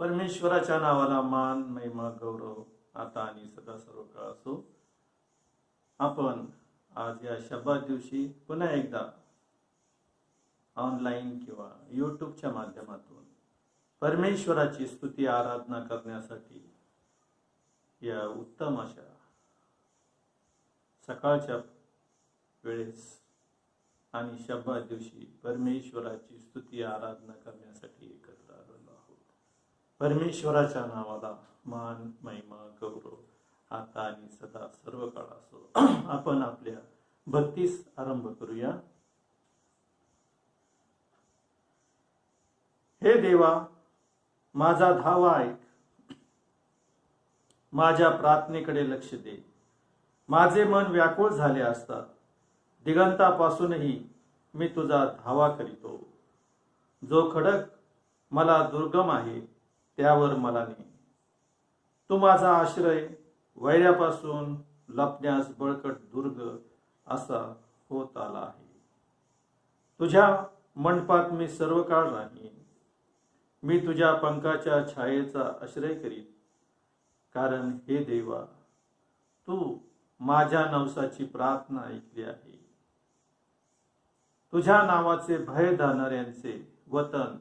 परमेश्वराच्या नावाला मान, महिमा, गौरव आता आणि सदा सर्व काळ असो. आपण आज या शब्दात दिवशी पुन्हा एकदा ऑनलाईन किंवा यूट्यूबच्या माध्यमातून परमेश्वराची स्तुती आराधना करण्यासाठी या उत्तम अशा सकाळच्या वेळेस आणि शब्दात दिवशी परमेश्वराची स्तुती आराधना करण्यासाठी एकत्र आलेलो आहोत. परमेश्वराच्या नावाला मान, महिमा, गौरव आता आणि सदा सर्व काळ असो. आपण आपल्या भक्तीस आरंभ करूया. हे देवा, माझा धावा ऐक, माझ्या प्रार्थनेकडे लक्ष दे. माझे मन व्याकुळ झाले असता दिगंतापासूनही मी तुझा धावा करीतो. जो खडक मला दुर्गम आहे त्यावर मला ने. तू माझा आश्रय, वैऱ्यापासून लपण्यास बळकट दुर्ग असा होत आला आहे. तुझ्या मंडपात मी सर्व काळ राहीन. मी तुझ्या पंखाच्या छायेचा आश्रय करीत, कारण हे देवा, तू माझ्या नवसाची प्रार्थना ऐकली आहे. तुझ्या नावाचे भय धरणाऱ्यांचे वतन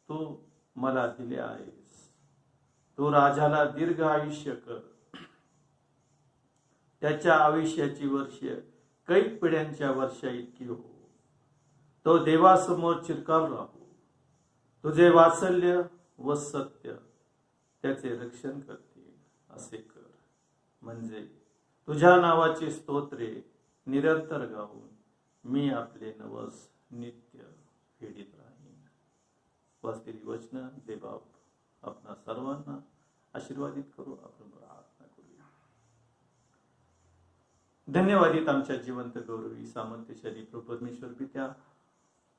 तू मला दिले आहेस. तू राजाला दीर्घ आयुष्य कर. त्याच्या आयुष्याची वर्षे कैक पिढ्यांच्या वर्षा इतकी हो. तो देवासमोर चिरकाल राहू. तुझे वात्सल्य व सत्य त्याचे रक्षण करतील असे कर. म्हणजे तुझ्या नावाची स्तोत्रे निरंतर गाऊन मी आपले नवस नित्य फेडीत राहीन. वाचलेली वचन देवा आपणा सर्वांना आशीर्वादित करू. आपण प्रार्थना करूया. धन्यवादित आमच्या जिवंत गौरवी सामंतशाली प्रभू परमेश्वर पित्या,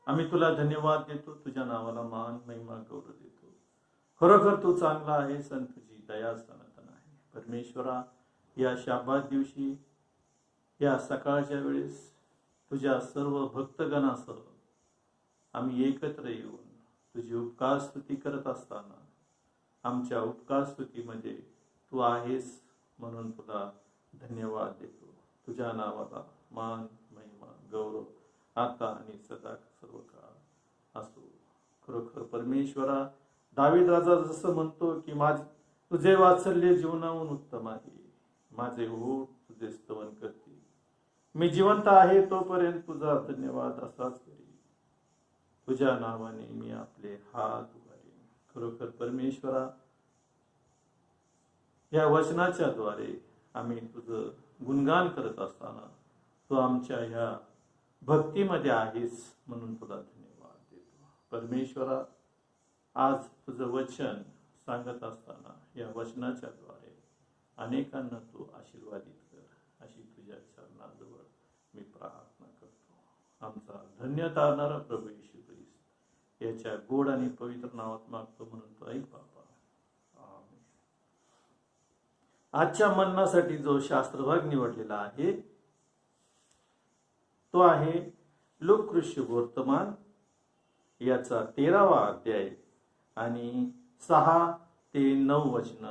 आम्ही तुला धन्यवाद देतो. तुझ्या नावाला मान, महिमा, गौरव देतो. खरोखर तू चांगला आहेस आणि तुझी दया सनातन आहे. परमेश्वरा, या शाबात दिवशी या सकाळच्या वेळेस तुझ्या सर्व भक्तगणासह आम्ही एकत्र येऊन तुझी उपकार स्तुती करत असताना आमच्या उपकार स्तुतीमध्ये तू आहेस म्हणून तुला धन्यवाद देतो. तुझ्या नावाला मान, महिमा, गौरव आता आणि सदा सर्व काळ असो. खरोखर परमेश्वरा, दावीद राजा जसं म्हणतो की तुझे वात्सल्य जीवनाहून उत्तम आहे. माझे ओठ तुझे स्तवन करतील. मी जिवंत आहे तोपर्यंत तुझा धन्यवाद असाच करीन. तुझ्या नावाने मी आपले हात उभारेन. खरोखर परमेश्वरा, या वचनाच्या द्वारे आम्ही तुझं गुणगान करत असताना तू आमच्या ह्या भक्तीमध्ये आहेस म्हणून तुला धन्यवाद देतो. परमेश्वरा, आज तुझं वचन सांगत असताना या वचनाच्या द्वारे अनेकांना तू आशीर्वादित कर अशी तुझ्या चरणाजवळ मी प्रार्थना करतो. आमचा धन्य तारणारा प्रभू येशू ख्रिस्त याच्या गोड आणि पवित्र नावात मागतो म्हणून तो ऐक बाबा. आमेन. आजच्या मननासाठी जो शास्त्रभाग निवडलेला आहे तो आहे लूक वर्तमान याचा 13वा अध्याय आणि 6 ते 9 वचन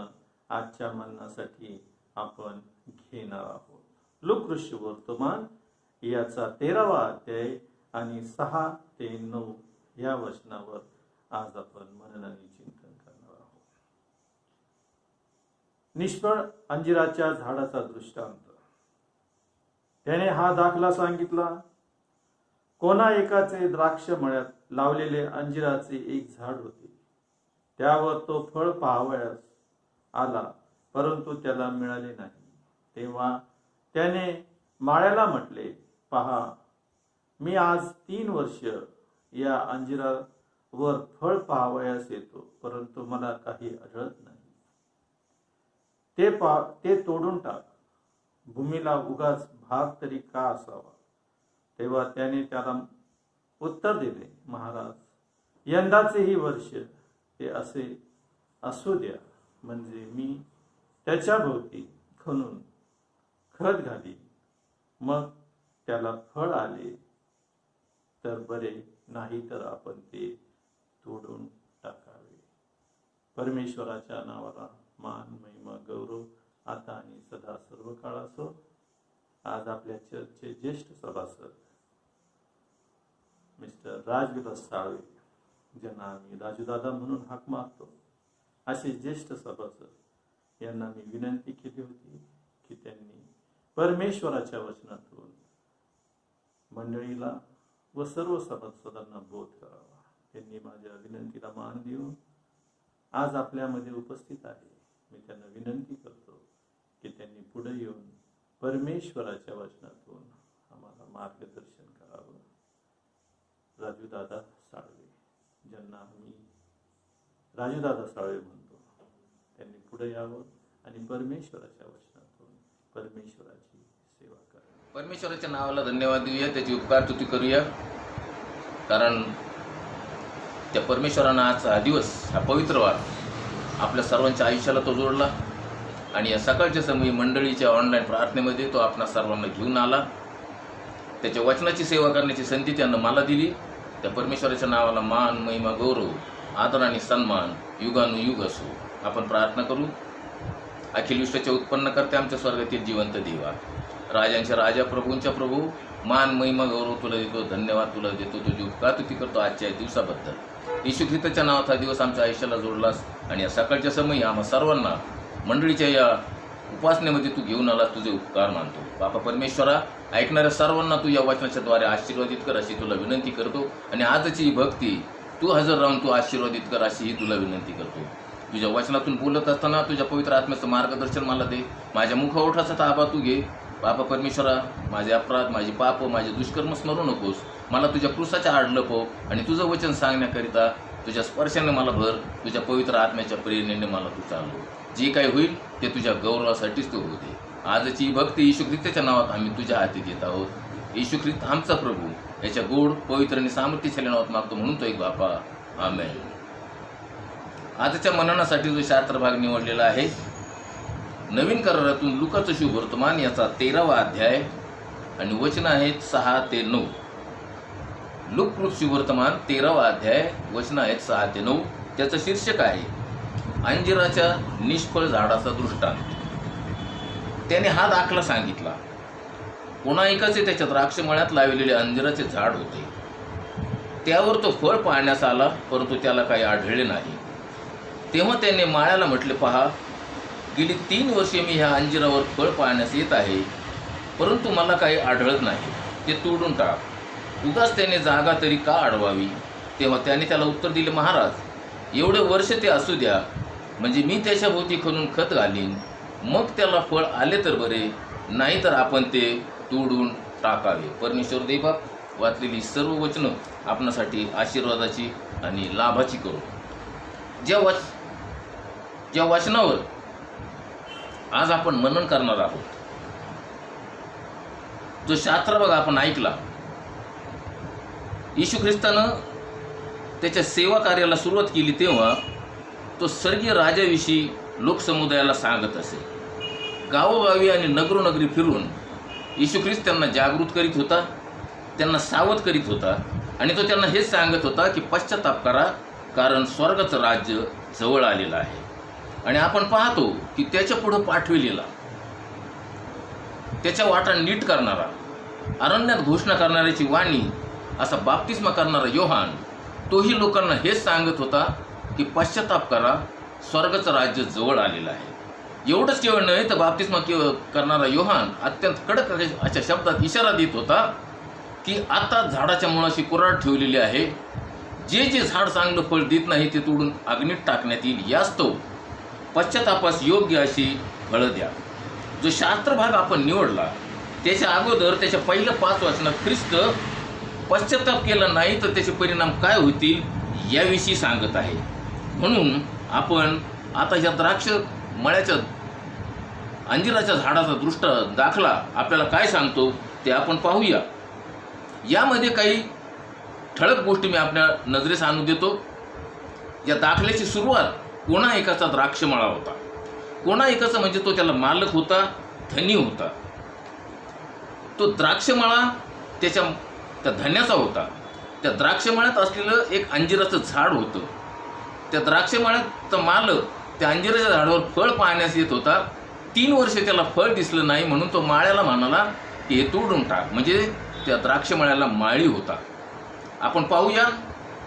आजच्या मननासाठी आपण घेणार आहोत. लूक वर्तमान याचा 13वा अध्याय आणि 6 ते 9 या वचनावर आज आपण मननाने चिंतन करणार आहोत. निष्फळ अंजिराच्या झाडाचा दृष्टांत. त्याने हा दाखला सांगितला. कोणा एकाचे द्राक्ष मळ्यात लावलेले अंजिराचे एक झाड होते. त्यावर तो फळ पाहावयास आला, परंतु त्याला मिळाले नाही. तेव्हा त्याने माळ्याला म्हटले, पहा, मी आज 3 वर्ष या अंजिरावर फळ पाहावयास येतो, परंतु मला काही आढळत नाही. ते तोडून टाक. भूमीला उगाच भाग तरी का असावा. तेव्हा त्याने त्याला उत्तर दिले, महाराज, यंदाचेही वर्ष ते असे असू द्या, म्हणजे मी त्याच्या भोवती खणून खत घाली. मग त्याला फळ आले तर बरे, नाही तर आपण ते तोडून टाकावे. परमेश्वराच्या नावाला मान महिमा गौरव आता आणि सदा सर्व काळ असो. आज आपल्या चर्चचे ज्येष्ठ सभासद मिस्टर राजविलास साळवे, ज्यांना आम्ही राजूदादा म्हणून हाक मारतो, असे ज्येष्ठ सभासद यांना मी विनंती केली होती की त्यांनी परमेश्वराच्या वचनातून मंडळीला व सर्व सभासदांना बोध करावा. त्यांनी माझ्या विनंतीला मान देऊन आज आपल्यामध्ये उपस्थित आहे. मी त्यांना विनंती करतो की त्यांनी पुढे येऊन परमेश्वराच्या वचनातून आम्हाला मार्गदर्शन करावं. राजूदादा साळवे, ज्यांना आम्ही राजूदादा साळवे म्हणतो, त्यांनी पुढे यावं आणि परमेश्वराच्या वचनातून परमेश्वराची सेवा करावी. परमेश्वराच्या नावाला धन्यवाद देऊया, त्याची उपकार स्तुती करूया. कारण त्या परमेश्वरानं आज हा दिवस, हा पवित्र वार आपल्या सर्वांच्या आयुष्याला तो जोडला आणि या सकाळच्या समयी मंडळीच्या ऑनलाईन प्रार्थनेमध्ये तो आपणा सर्वांना घेऊन आला. त्याच्या वचनाची सेवा करण्याची संधी त्यानं मला दिली. त्या परमेश्वराच्या नावाला मान महिमा गौरव आदर आणि सन्मान युगानुयुग असो. आपण प्रार्थना करू. अखिल विश्वाच्या उत्पन्न करते आमच्या स्वर्गातील जिवंत देवा, राजांच्या राजा, प्रभूंच्या प्रभू, मान महिमा गौरव तुला देतो, धन्यवाद तुला देतो, तुझी उपकार स्तुती करतो आजच्या दिवसाबद्दल. येशू ख्रिस्ताच्या नावात हा दिवस आमच्या आयुष्याला जोडलास आणि या सकाळच्या समयी आम्हा सर्वांना मंडळीच्या या उपासनेमध्ये तू घेऊन आलास. तुझे उपकार मानतो बापा परमेश्वरा. ऐकणाऱ्या सर्वांना तू या वचनाच्या द्वारे आशीर्वादित कर अशी तुला विनंती करतो आणि आजची ही भक्ती तू हजर राहून तू आशीर्वादित कर अशी ही तुला विनंती करतो. तुझ्या वचनातून बोलत असताना तुझ्या पवित्र आत्म्याचं मार्गदर्शन मला दे. माझ्या मुखवठाचा ताबा तू घे बापा परमेश्वरा. माझे अपराध, माझी पाप, माझे दुष्कर्म स्मरू नकोस. मला तुझ्या क्रूसाच्या आड लपव आणि तुझं वचन सांगण्याकरिता तुझ्या स्पर्शाने मला भर. तुझ्या पवित्र आत्म्याच्या प्रेरणेने मला तू चालव. जे काही होईल ते तुझ्या गौरवासाठीच तू होऊ दे. आजची भक्ती येशू ख्रिस्ताच्या नावात आम्ही तुझ्या हाती देत आहोत. येशू ख्रिस्त आमचा प्रभू याच्या गोड पवित्र आणि सामर्थ्यशाली नावात मागतो म्हणून तो एक बापा, आमेन. आजच्या मननासाठी जो शास्त्र भाग निवडलेला आहे, नवीन करारातून लुकाचं शुभ वर्तमान याचा 13वा अध्याय आणि वचन आहेत 6 ते 9. लुक शुभ वर्तमान 13वा अध्याय, वचन आहेत 6 ते 9. त्याचं शीर्षक आहे अंजिराच्या निष्फळ झाडाचा दृष्टांत. त्याने हा दाखला सांगितला. कोणा एकाचे त्याच्या द्राक्षमळ्यात लावलेले अंजिराचे झाड होते. त्यावर तो फळ पाहण्यास आला, परंतु त्याला काही आढळले नाही. तेव्हा त्याने माळ्याला म्हटले, पहा, गेली 3 वर्षे मी ह्या अंजिरावर फळ पाहण्यास येत आहे, परंतु मला काही आढळत नाही. ते तोडून टाक. उगाच त्याने जागा तरी का अडवावी? तेव्हा त्याने त्याला उत्तर दिले, महाराज, एवढे वर्ष ते असू द्या, म्हणजे मी त्याच्या भोवती खणून खत घालीन, मग त्याला फळ आले तर बरे, नाहीतर आपण ते तोडून टाकावे. परमेश्वर देवबाप वाचलेली सर्व वचनं आपणासाठी आशीर्वादाची आणि लाभाची करू. ज्या वचनावर आज आपण मनन करणार आहोत, जो शास्त्रभाग आपण ऐकला, येशू ख्रिस्तानं त्याच्या सेवा कार्याला सुरुवात केली तेव्हा तो स्वर्गीय राजाविषयी लोकसमुदायाला सांगत असे. गावोगावी आणि नगरोनगरी फिरून येशू ख्रिस्त त्यांना जागृत करीत होता, त्यांना सावध करीत होता आणि तो त्यांना हेच सांगत होता की पश्चाताप करा, कारण स्वर्गाचं राज्य जवळ आलेलं आहे. आणि आपण पाहतो की त्याच्या पुढं पाठविलेला, त्याच्या वाटा नीट करणारा, अरण्यात घोषणा करणाऱ्याची वाणी असा बाप्तिस्मा करणारा योहान, तोही लोकांना हेच सांगत होता की पश्चाताप करा, स्वर्गाचं राज्य जवळ आलेलं आहे. एवढंच केवळ नव्हे तर बाप्तिस्मा करणारा योहान अत्यंत कडक अशा शब्दात इशारा देत होता की आता झाडाच्या मुळाशी कुऱ्हाड ठेवलेली आहे, जे जे झाड चांगलं फळ देत नाही ते तोडून अग्नीत टाकण्यात येईल, यास्तव पश्चातापास योग्य अशी फळं द्या. जो शास्त्रभाग आपण निवडला त्याच्या अगोदर त्याच्या पहिल्या 5 वचनात ख्रिस्त पश्चाताप केला नाही तर त्याचे परिणाम काय होतील याविषयी सांगत आहे. म्हणून आपण आता या द्राक्ष मळ्याच्या अंजिराच्या झाडाचा दाखला आपल्याला काय सांगतो ते आपण पाहूया. यामध्ये काही ठळक गोष्टी मी आपल्या नजरेस आणून देतो. या दाखल्याची सुरुवात कोणा एकाचा द्राक्षमळा होता. कोणा एकाचा म्हणजे तो त्याला मालक होता, धनी होता. तो द्राक्षमळा त्या धन्याचा होता. त्या द्राक्षमळ्यात असलेलं एक अंजिराचं झाड होतं. त्या द्राक्षमळ्याचा मालक त्या अंजिराच्या झाडावर फळ पाहण्यास येत होता. 3 वर्ष त्याला फळ दिसलं नाही, म्हणून तो माळ्याला म्हणाला की हे तोडून टाक. म्हणजे त्या द्राक्षमळ्याला माळी होता. आपण पाहूया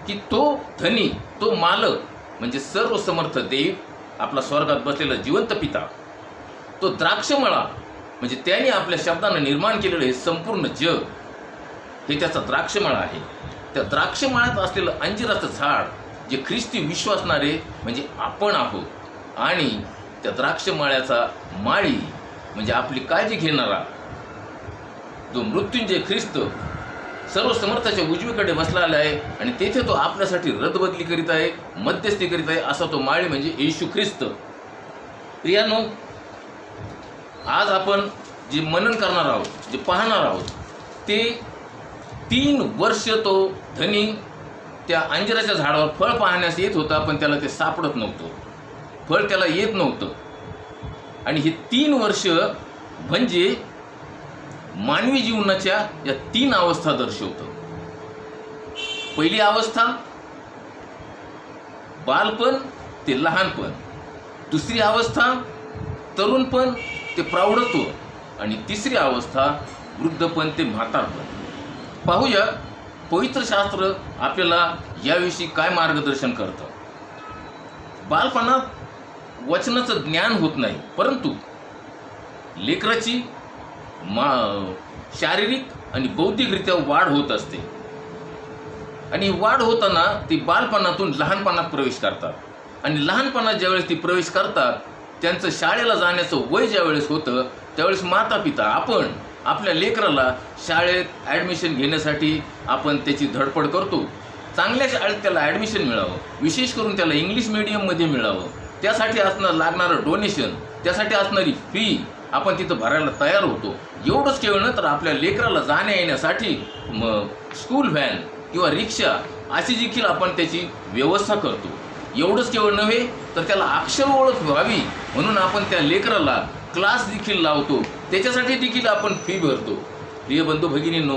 की तो धनी, तो मालक म्हणजे सर्व समर्थ देव, आपला स्वर्गात बसलेला जिवंत पिता, तो द्राक्षमळा म्हणजे त्याने आपल्या शब्दानं निर्माण केलेलं हे संपूर्ण जग, हे त्याचा द्राक्षमळा आहे. त्या द्राक्षमळ्यात असलेलं अंजिराचं झाड जे ख्रिस्ती विश्वासणारे म्हणजे आपण आहोत, आणि त्या द्राक्षमळ्याचा माळी म्हणजे आपली काळजी घेणारा जो मृत्युंजय ख्रिस्त सर्व समर्थाच्या उजवीकडे बसलेला आहे, आणि तेथे तो आपल्यासाठी रदबदली करीत आहे, मध्यस्थी करीत आहे, असा तो माळी म्हणजे येशू ख्रिस्त. प्रियानो, आज आपण जे मनन करणार आहोत, जे पाहणार आहोत, ते 3 वर्ष तो धनी त्या अंजिराच्या झाडावर फळ पाहण्यास येत होता, पण त्याला ते सापडत नव्हतं, फळ त्याला येत नव्हतं. आणि हे 3 वर्ष म्हणजे मानवी जीवनाच्या या 3 अवस्था दर्शवतं. पहिली अवस्था बालपण ते लहानपण, दुसरी अवस्था तरुणपण ते प्रौढत्व, आणि तिसरी अवस्था वृद्धपण ते म्हातारपण. पाहूया पवित्र शास्त्र आपल्याला याविषयी काय मार्गदर्शन करतं. बालपणात वचनाचं ज्ञान होत नाही, परंतु लेकराची शारीरिक आणि बौद्धिकरित्या वाढ होत असते, आणि वाढ होताना ती बालपणातून लहानपणात प्रवेश करतात, आणि लहानपणात ज्यावेळेस ती प्रवेश करतात, त्यांचं शाळेला जाण्याचं वय ज्यावेळेस होतं, त्यावेळेस माता पिता आपण आपल्या लेकराला शाळेत ॲडमिशन घेण्यासाठी आपण त्याची धडपड करतो. चांगल्या शाळेत त्याला ॲडमिशन मिळावं, विशेष करून त्याला इंग्लिश मिडियममध्ये मिळावं, त्यासाठी नागणारं डोनेशन, त्यासाठी असणारी फी आपण तिथं भरायला तयार होतो. एवढंच केवळ न तर आपल्या लेकराला जाण्या येण्यासाठी स्कूल व्हॅन किंवा रिक्षा अशी देखील आपण त्याची व्यवस्था करतो. एवढंच केवळ नव्हे तर त्याला अक्षर ओळख व्हावी म्हणून आपण त्या लेकराला क्लास देखील लावतो, त्याच्यासाठी देखील आपण फी भरतो. प्रिय बंधू भगिनींनो,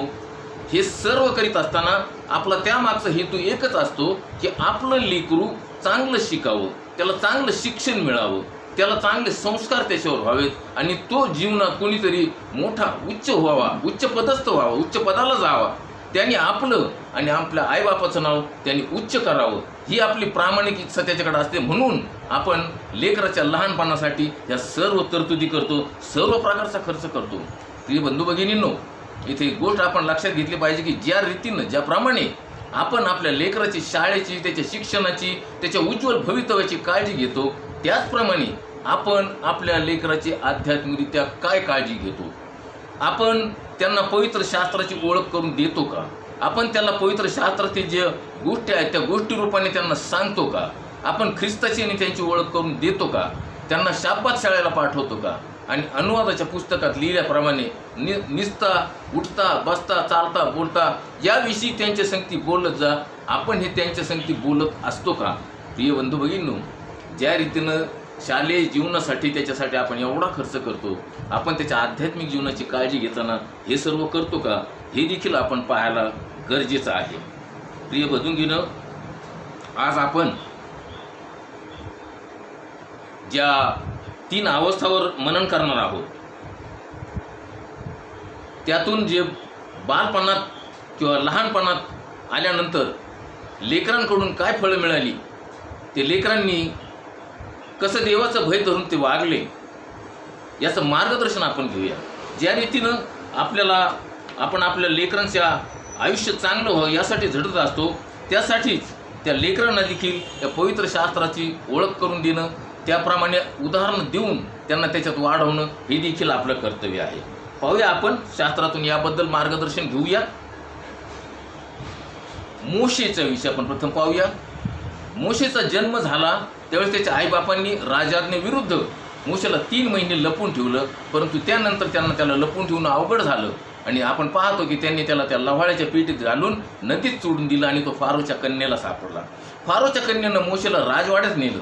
हे सर्व करीत असताना आपला त्यामागचा हेतू एकच असतो की आपलं लेकरू चांगलं शिकावं, त्याला चांगलं शिक्षण मिळावं, त्याला चांगले संस्कार त्याच्यावर व्हावेत, आणि तो जीवनात कोणीतरी मोठा उच्च व्हावा, उच्च पदस्थ व्हावा, उच्च पदाला जावा, त्यांनी आपलं आणि आपल्या आईबापाचं नाव त्यांनी उच्च करावं, ही आपली प्रामाणिक इच्छा त्याच्याकडे असते. म्हणून आपण लेकराच्या लहानपणासाठी या सर्व तरतुदी करतो, सर्व प्रकारचा खर्च करतो. प्रिय बंधू भगिनींनो, इथे एक गोष्ट आपण लक्षात घेतली पाहिजे की ज्या रीतीनं, ज्याप्रमाणे आपण आपल्या लेकराची शाळेची, त्याच्या शिक्षणाची, त्याच्या उज्ज्वल भवितव्याची काळजी घेतो, त्याचप्रमाणे आपण आपल्या लेकराची आध्यात्मिकरित्या काय काळजी घेतो. आपण त्यांना पवित्र शास्त्राची ओळख करून देतो का? आपण त्याला पवित्र शास्त्रातील जे गोष्टी आहेत त्या गोष्टी रूपाने त्यांना सांगतो का? आपण ख्रिस्ताची आणि त्यांची ओळख करून देतो का? त्यांना शाब्बात शाळेला पाठवतो का? आणि अनुवादाच्या पुस्तकात लिहिल्याप्रमाणे निसता, उठता, बसता, चालता, बोलता याविषयी त्यांच्या संगती बोलत जा. आपण हे त्यांच्या संगती बोलत असतो का? प्रिय बंधू भगिनींनो, ज्या रीतीनं शालेय जीवनासाठी त्याच्यासाठी आपण एवढा खर्च करतो, आपण त्याच्या आध्यात्मिक जीवनाची काळजी घेताना हे सर्व करतो का? हे देखील आपण पाहायला गरजेचं आहे. प्रिय बंधूंनो, आज आपण ज्या 3 अवस्थावर मनन करणार आहोत, त्यातून जे बालपणात किंवा लहानपणात आल्यानंतर लेकरांकडून काय फळं मिळाली, ते लेकरांनी कसं देवाचं भय धरून ते वागले, याचं मार्गदर्शन आपण घेऊया. ज्या रीतीनं आपण आपल्या लेकरांच्या आयुष्य चांगलं व्हावं यासाठी झटत असतो, त्यासाठीच त्या लेकरांना देखील त्या पवित्र शास्त्राची ओळख करून देणं, त्याप्रमाणे उदाहरण देऊन त्यांना त्याच्यात वाढवणं हे देखील आपलं कर्तव्य आहे. पाहूया आपण शास्त्रातून याबद्दल मार्गदर्शन घेऊया. मोशेचा विषय आपण प्रथम पाहूया. मोशेचा जन्म झाला त्यावेळेस त्याच्या आईबापांनी राजाज्ञेविरुद्ध मोशेला 3 महिने लपून ठेवलं, परंतु त्यानंतर त्याला लपून ठेवणं अवघड झालं, आणि आपण पाहतो की त्यांनी त्याला त्या लव्हाळ्याच्या पेटीत घालून नदीत सोडून दिलं, आणि तो फारोच्या कन्येला सापडला. फारोच्या कन्येनं मोशेला राजवाड्यात नेलं.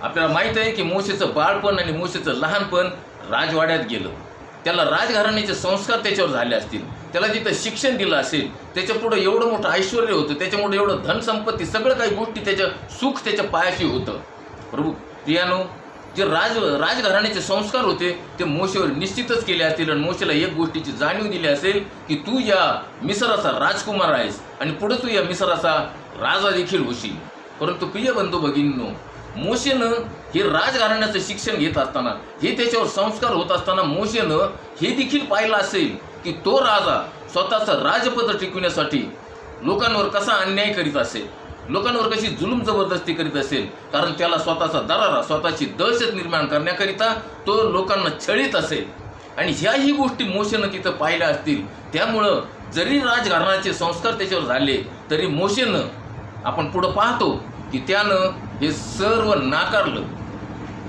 आपल्याला माहीत आहे की मोशेचं बाळपण आणि मोशेचं लहानपण राजवाड्यात गेलं. त्याला राजघराण्याचे संस्कार त्याच्यावर झाले असतील, त्याला जिथं शिक्षण दिलं असेल, त्याच्या पुढे एवढं मोठं ऐश्वर होतं, त्याच्यामुळे एवढं धनसंपत्ती, सगळं काही गोष्टी, त्याचं सुख त्याच्या पायाशी होतं. प्रभू प्रियानो, जे राजघराण्याचे संस्कार होते ते मोशेवर निश्चितच केले असतील, आणि मोशेला एक गोष्टीची जाणीव दिली असेल की तू या मिसराचा राजकुमार आहेस आणि पुढे तू या मिसराचा राजा देखील होशील. परंतु प्रिय बंधू भगिनींनो, मोशेनं हे राजघराण्याचं शिक्षण घेत असताना, हे त्याच्यावर संस्कार होत असताना मोशेनं हे देखील पाहिलं असेल की तो राजा स्वतःचं राजपद टिकविण्यासाठी लोकांवर कसा अन्याय करीत असेल, लोकांवर कशी जुलूम जबरदस्ती करीत असेल. कारण त्याला स्वतःचा दरारा, स्वतःची दहशत निर्माण करण्याकरिता तो लोकांना छळीत असेल. आणि ह्याही गोष्टी मोशेनं तिथं पाहिल्या असतील. त्यामुळं जरी राजघराण्याचे संस्कार त्याच्यावर झाले तरी मोशेनं, आपण पुढं पाहतो की त्यानं हे सर्व नाकारलं,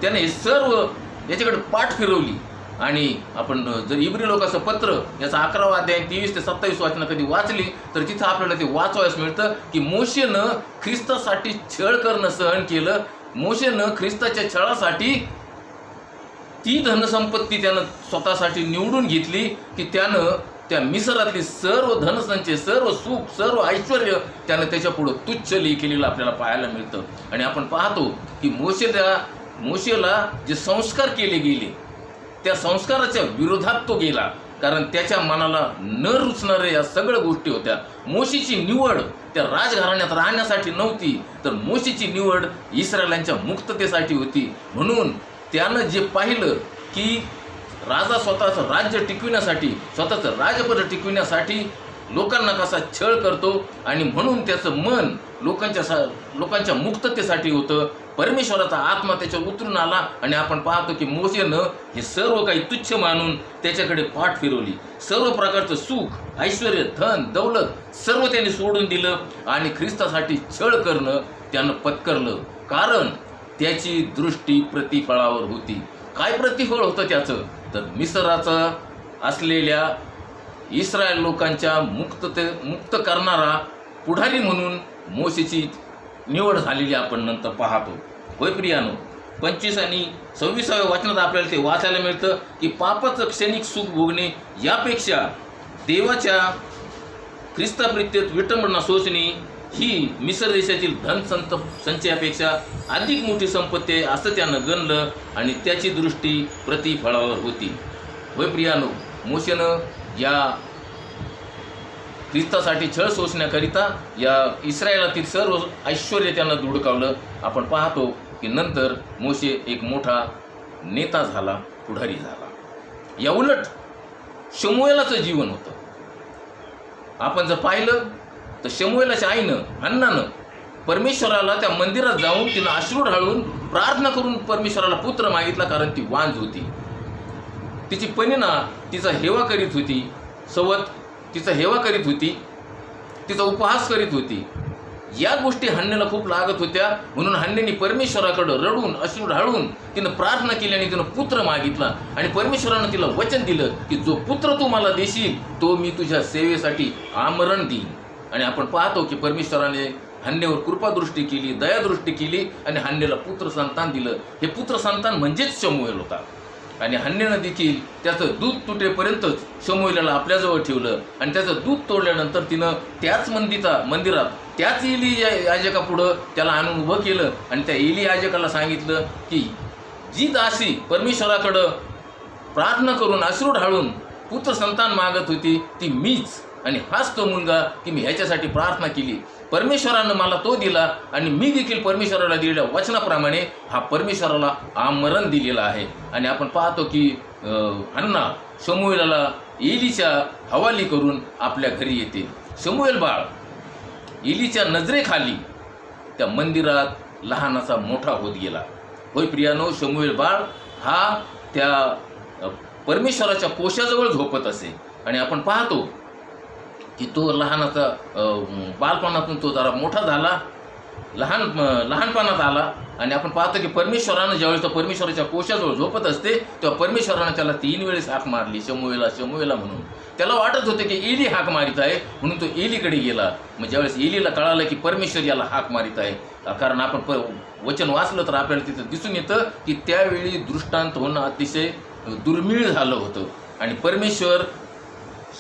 त्याने हे सर्व याच्याकडे पाठ फिरवली. आणि आपण जर इब्री लोकांचं पत्र याचा 11वा अध्याय 23 ते 27 वाचनं कधी वाचली तर तिथं आपल्याला ते वाचवायला मिळतं की मोशेनं ख्रिस्तासाठी छळ करणं सहन केलं. मोशेनं ख्रिस्ताच्या छळासाठी ती धनसंपत्ती त्यानं स्वतःसाठी निवडून घेतली की त्यानं त्या मिसरातली सर्व धनसंचय, सर्व सुख, सर्व ऐश्वर्य त्यानं त्याच्या पुढं तुच्छ केलेलं आपल्याला पाहायला मिळतं. आणि आपण पाहतो की मोशेला जे संस्कार केले गेले त्या संस्काराच्या विरोधात तो गेला, कारण त्याच्या मनाला न रुचणाऱ्या या सगळ्या गोष्टी होत्या. मोशेची निवड त्या राजघराण्यात राहण्यासाठी नव्हती, तर मोशेची निवड इस्रायलांच्या मुक्ततेसाठी होती. म्हणून त्यानं जे पाहिलं की राजा स्वतःचं राज्य टिकविण्यासाठी, स्वतःचं राजपद टिकविण्यासाठी लोकांना कसा छळ करतो, आणि म्हणून त्याचं मन लोकांच्या मुक्ततेसाठी होतं. परमेश्वराचा आत्मा त्याच्यावर उतरून आला आणि आपण पाहतो की मोशेनं हे सर्व काही तुच्छ मानून त्याच्याकडे पाठ फिरवली. सर्व प्रकारचं सुख, ऐश्वर्य, धन, दौलत सर्व त्याने सोडून दिलं आणि ख्रिस्तासाठी छळ करणं त्यानं पत्करलं. कारण त्याची दृष्टी प्रतिफळावर होती. काय प्रतिफळ होतं त्याचं? तर मिसराचं असलेल्या इस्रायल लोकांच्या मुक्त करणारा पुढारी म्हणून मोशेची निवड झालेली आपण नंतर पाहतो. होय प्रियानो, 25 आणि 26व्या वचनात आपल्याला ते वाचायला मिळतं की पापाचं क्षणिक सुख भोगणे यापेक्षा देवाच्या ख्रिस्ताप्रित्यत विटंबना सोसणे ही मिसर देशातील संचयापेक्षा अधिक मोठी संपत्ती आहे असं त्यानं गणलं आणि त्याची दृष्टी प्रतिफळावर होती. होय प्रियानो, मोशेनं या ख्रिस्तासाठी छळ सोसण्याकरिता या इस्रायलातील सर्व ऐश्वर्य त्यांना धुडकावलं. आपण पाहतो की नंतर मोशे एक मोठा नेता झाला, पुढारी झाला. या उलट शमूएलाचं जीवन होतं. आपण जर पाहिलं तर शमूएलाच्या आईनं, हन्नानं परमेश्वराला त्या मंदिरात जाऊन तिनं अश्रू ढाळून प्रार्थना करून परमेश्वराला पुत्र मागितला, कारण ती वांज होती. तिची पनिना तिचा हेवा करीत होती, सवत तिचा हेवा करीत होती, तिचा उपहास करीत होती. या गोष्टी हन्नेला खूप लागत होत्या. म्हणून हन्नेने परमेश्वराकडं रडून अश्रू ढाळून तिनं प्रार्थना केली आणि तिनं पुत्र मागितला. आणि परमेश्वरानं तिला वचन दिलं की जो पुत्र तू मला देशील तो मी तुझ्या सेवेसाठी आमरण देईन. आणि आपण पाहतो की परमेश्वराने हन्नेवर कृपादृष्टी केली, दयादृष्टी केली आणि हन्नेला पुत्र संतान दिलं. हे पुत्र संतान म्हणजेच शमूएल होता. आणि हन्नेनं देखील त्याचं दूध तुटेपर्यंतच शमूएलाला आपल्याजवळ ठेवलं. आणि त्याचं दूध तोडल्यानंतर तिनं त्याच मंदिरात त्याच एली याजकापुढं त्याला आणून उभं केलं. आणि त्या एली याजकाला सांगितलं की जी दासी परमेश्वराकडं प्रार्थना करून अश्रू ढाळून पुत्र संतान मागत होती ती मीच, आणि हाच तो मुलगा की मी ह्याच्यासाठी प्रार्थना केली. परमेश्वरानं मला तो दिला आणि मी देखील परमेश्वराला दिलेल्या वचनाप्रमाणे हा परमेश्वराला आमरण दिलेला आहे. आणि आपण पाहतो की हन्ना शमूएलाला एलीच्या हवाली करून आपल्या घरी येते. शमूएल बाळ एलीच्या नजरेखाली त्या मंदिरात लहानाचा मोठा होत गेला. होय प्रियानो, शमूएल बाळ हा त्या परमेश्वराच्या कोशाजवळ झोपत असे. आणि आपण पाहतो की तो लहानाचा बालपणातून तो जरा मोठा झाला, लहानपणात आला. आणि आपण पाहतो की परमेश्वरानं ज्यावेळेस तो परमेश्वराच्या कोशाजवळ झोपत असते तेव्हा परमेश्वरानं त्याला 3 वेळेस हाक मारली, शमूएला शमूएला म्हणून. त्याला वाटत होते की एली हाक मारित आहे म्हणून तो एलीकडे गेला. मग ज्यावेळेस एलीला कळालं की परमेश्वर याला हाक मारित आहे, कारण आपण वचन वाचलं तर आपल्याला तिथं दिसून येतं की त्यावेळी दृष्टांत होणं अतिशय दुर्मिळ झालं होतं. आणि परमेश्वर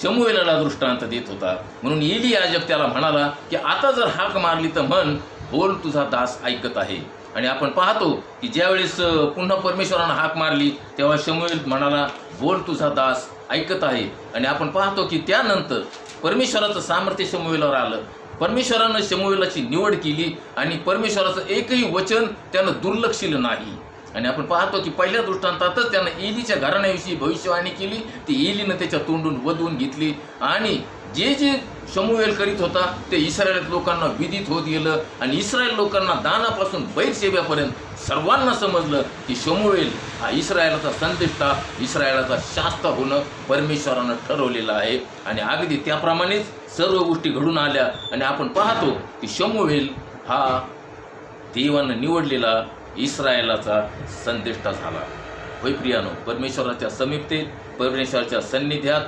शमूएलाला दृष्टांत देत होता. म्हणून एली याजक त्याला म्हणाला की आता जर हाक मारली तर म्हण, बोल तुझा दास ऐकत आहे. आणि आपण पाहतो की ज्यावेळेस पुन्हा परमेश्वरानं हाक मारली तेव्हा शमूएल म्हणाला, बोल तुझा दास ऐकत आहे. आणि आपण पाहतो की त्यानंतर परमेश्वराचं सामर्थ्य शमूएलावर आलं. परमेश्वरानं शमूएलाची निवड केली आणि परमेश्वराचं एकही वचन त्यानं दुर्लक्षिलं नाही. आणि आपण पाहतो की पहिल्या दृष्टांतातच त्यानं एलीच्या घराण्याविषयी भविष्यवाणी केली. ती एलीनं त्याच्या तोंडून वधवून घेतली आणि जे जे शमूएल करीत होता ते इस्रायल लोकांना विदित होत गेलं. आणि इस्रायल लोकांना दानापासून बैरशेब्यापर्यंत सर्वांना समजलं की शमूएल हा इस्रायलाचा संदेष्टा, इस्रायलाचा शास्त्र होणं परमेश्वरानं ठरवलेलं आहे. आणि अगदी त्याप्रमाणेच सर्व गोष्टी घडून आल्या. आणि आपण पाहतो की शमूएल हा देवानं निवडलेला इस्रायलाचा संदेष्टा झाला. होय प्रियानो, परमेश्वराच्या समीपतेत, परमेश्वराच्या सान्निध्यात,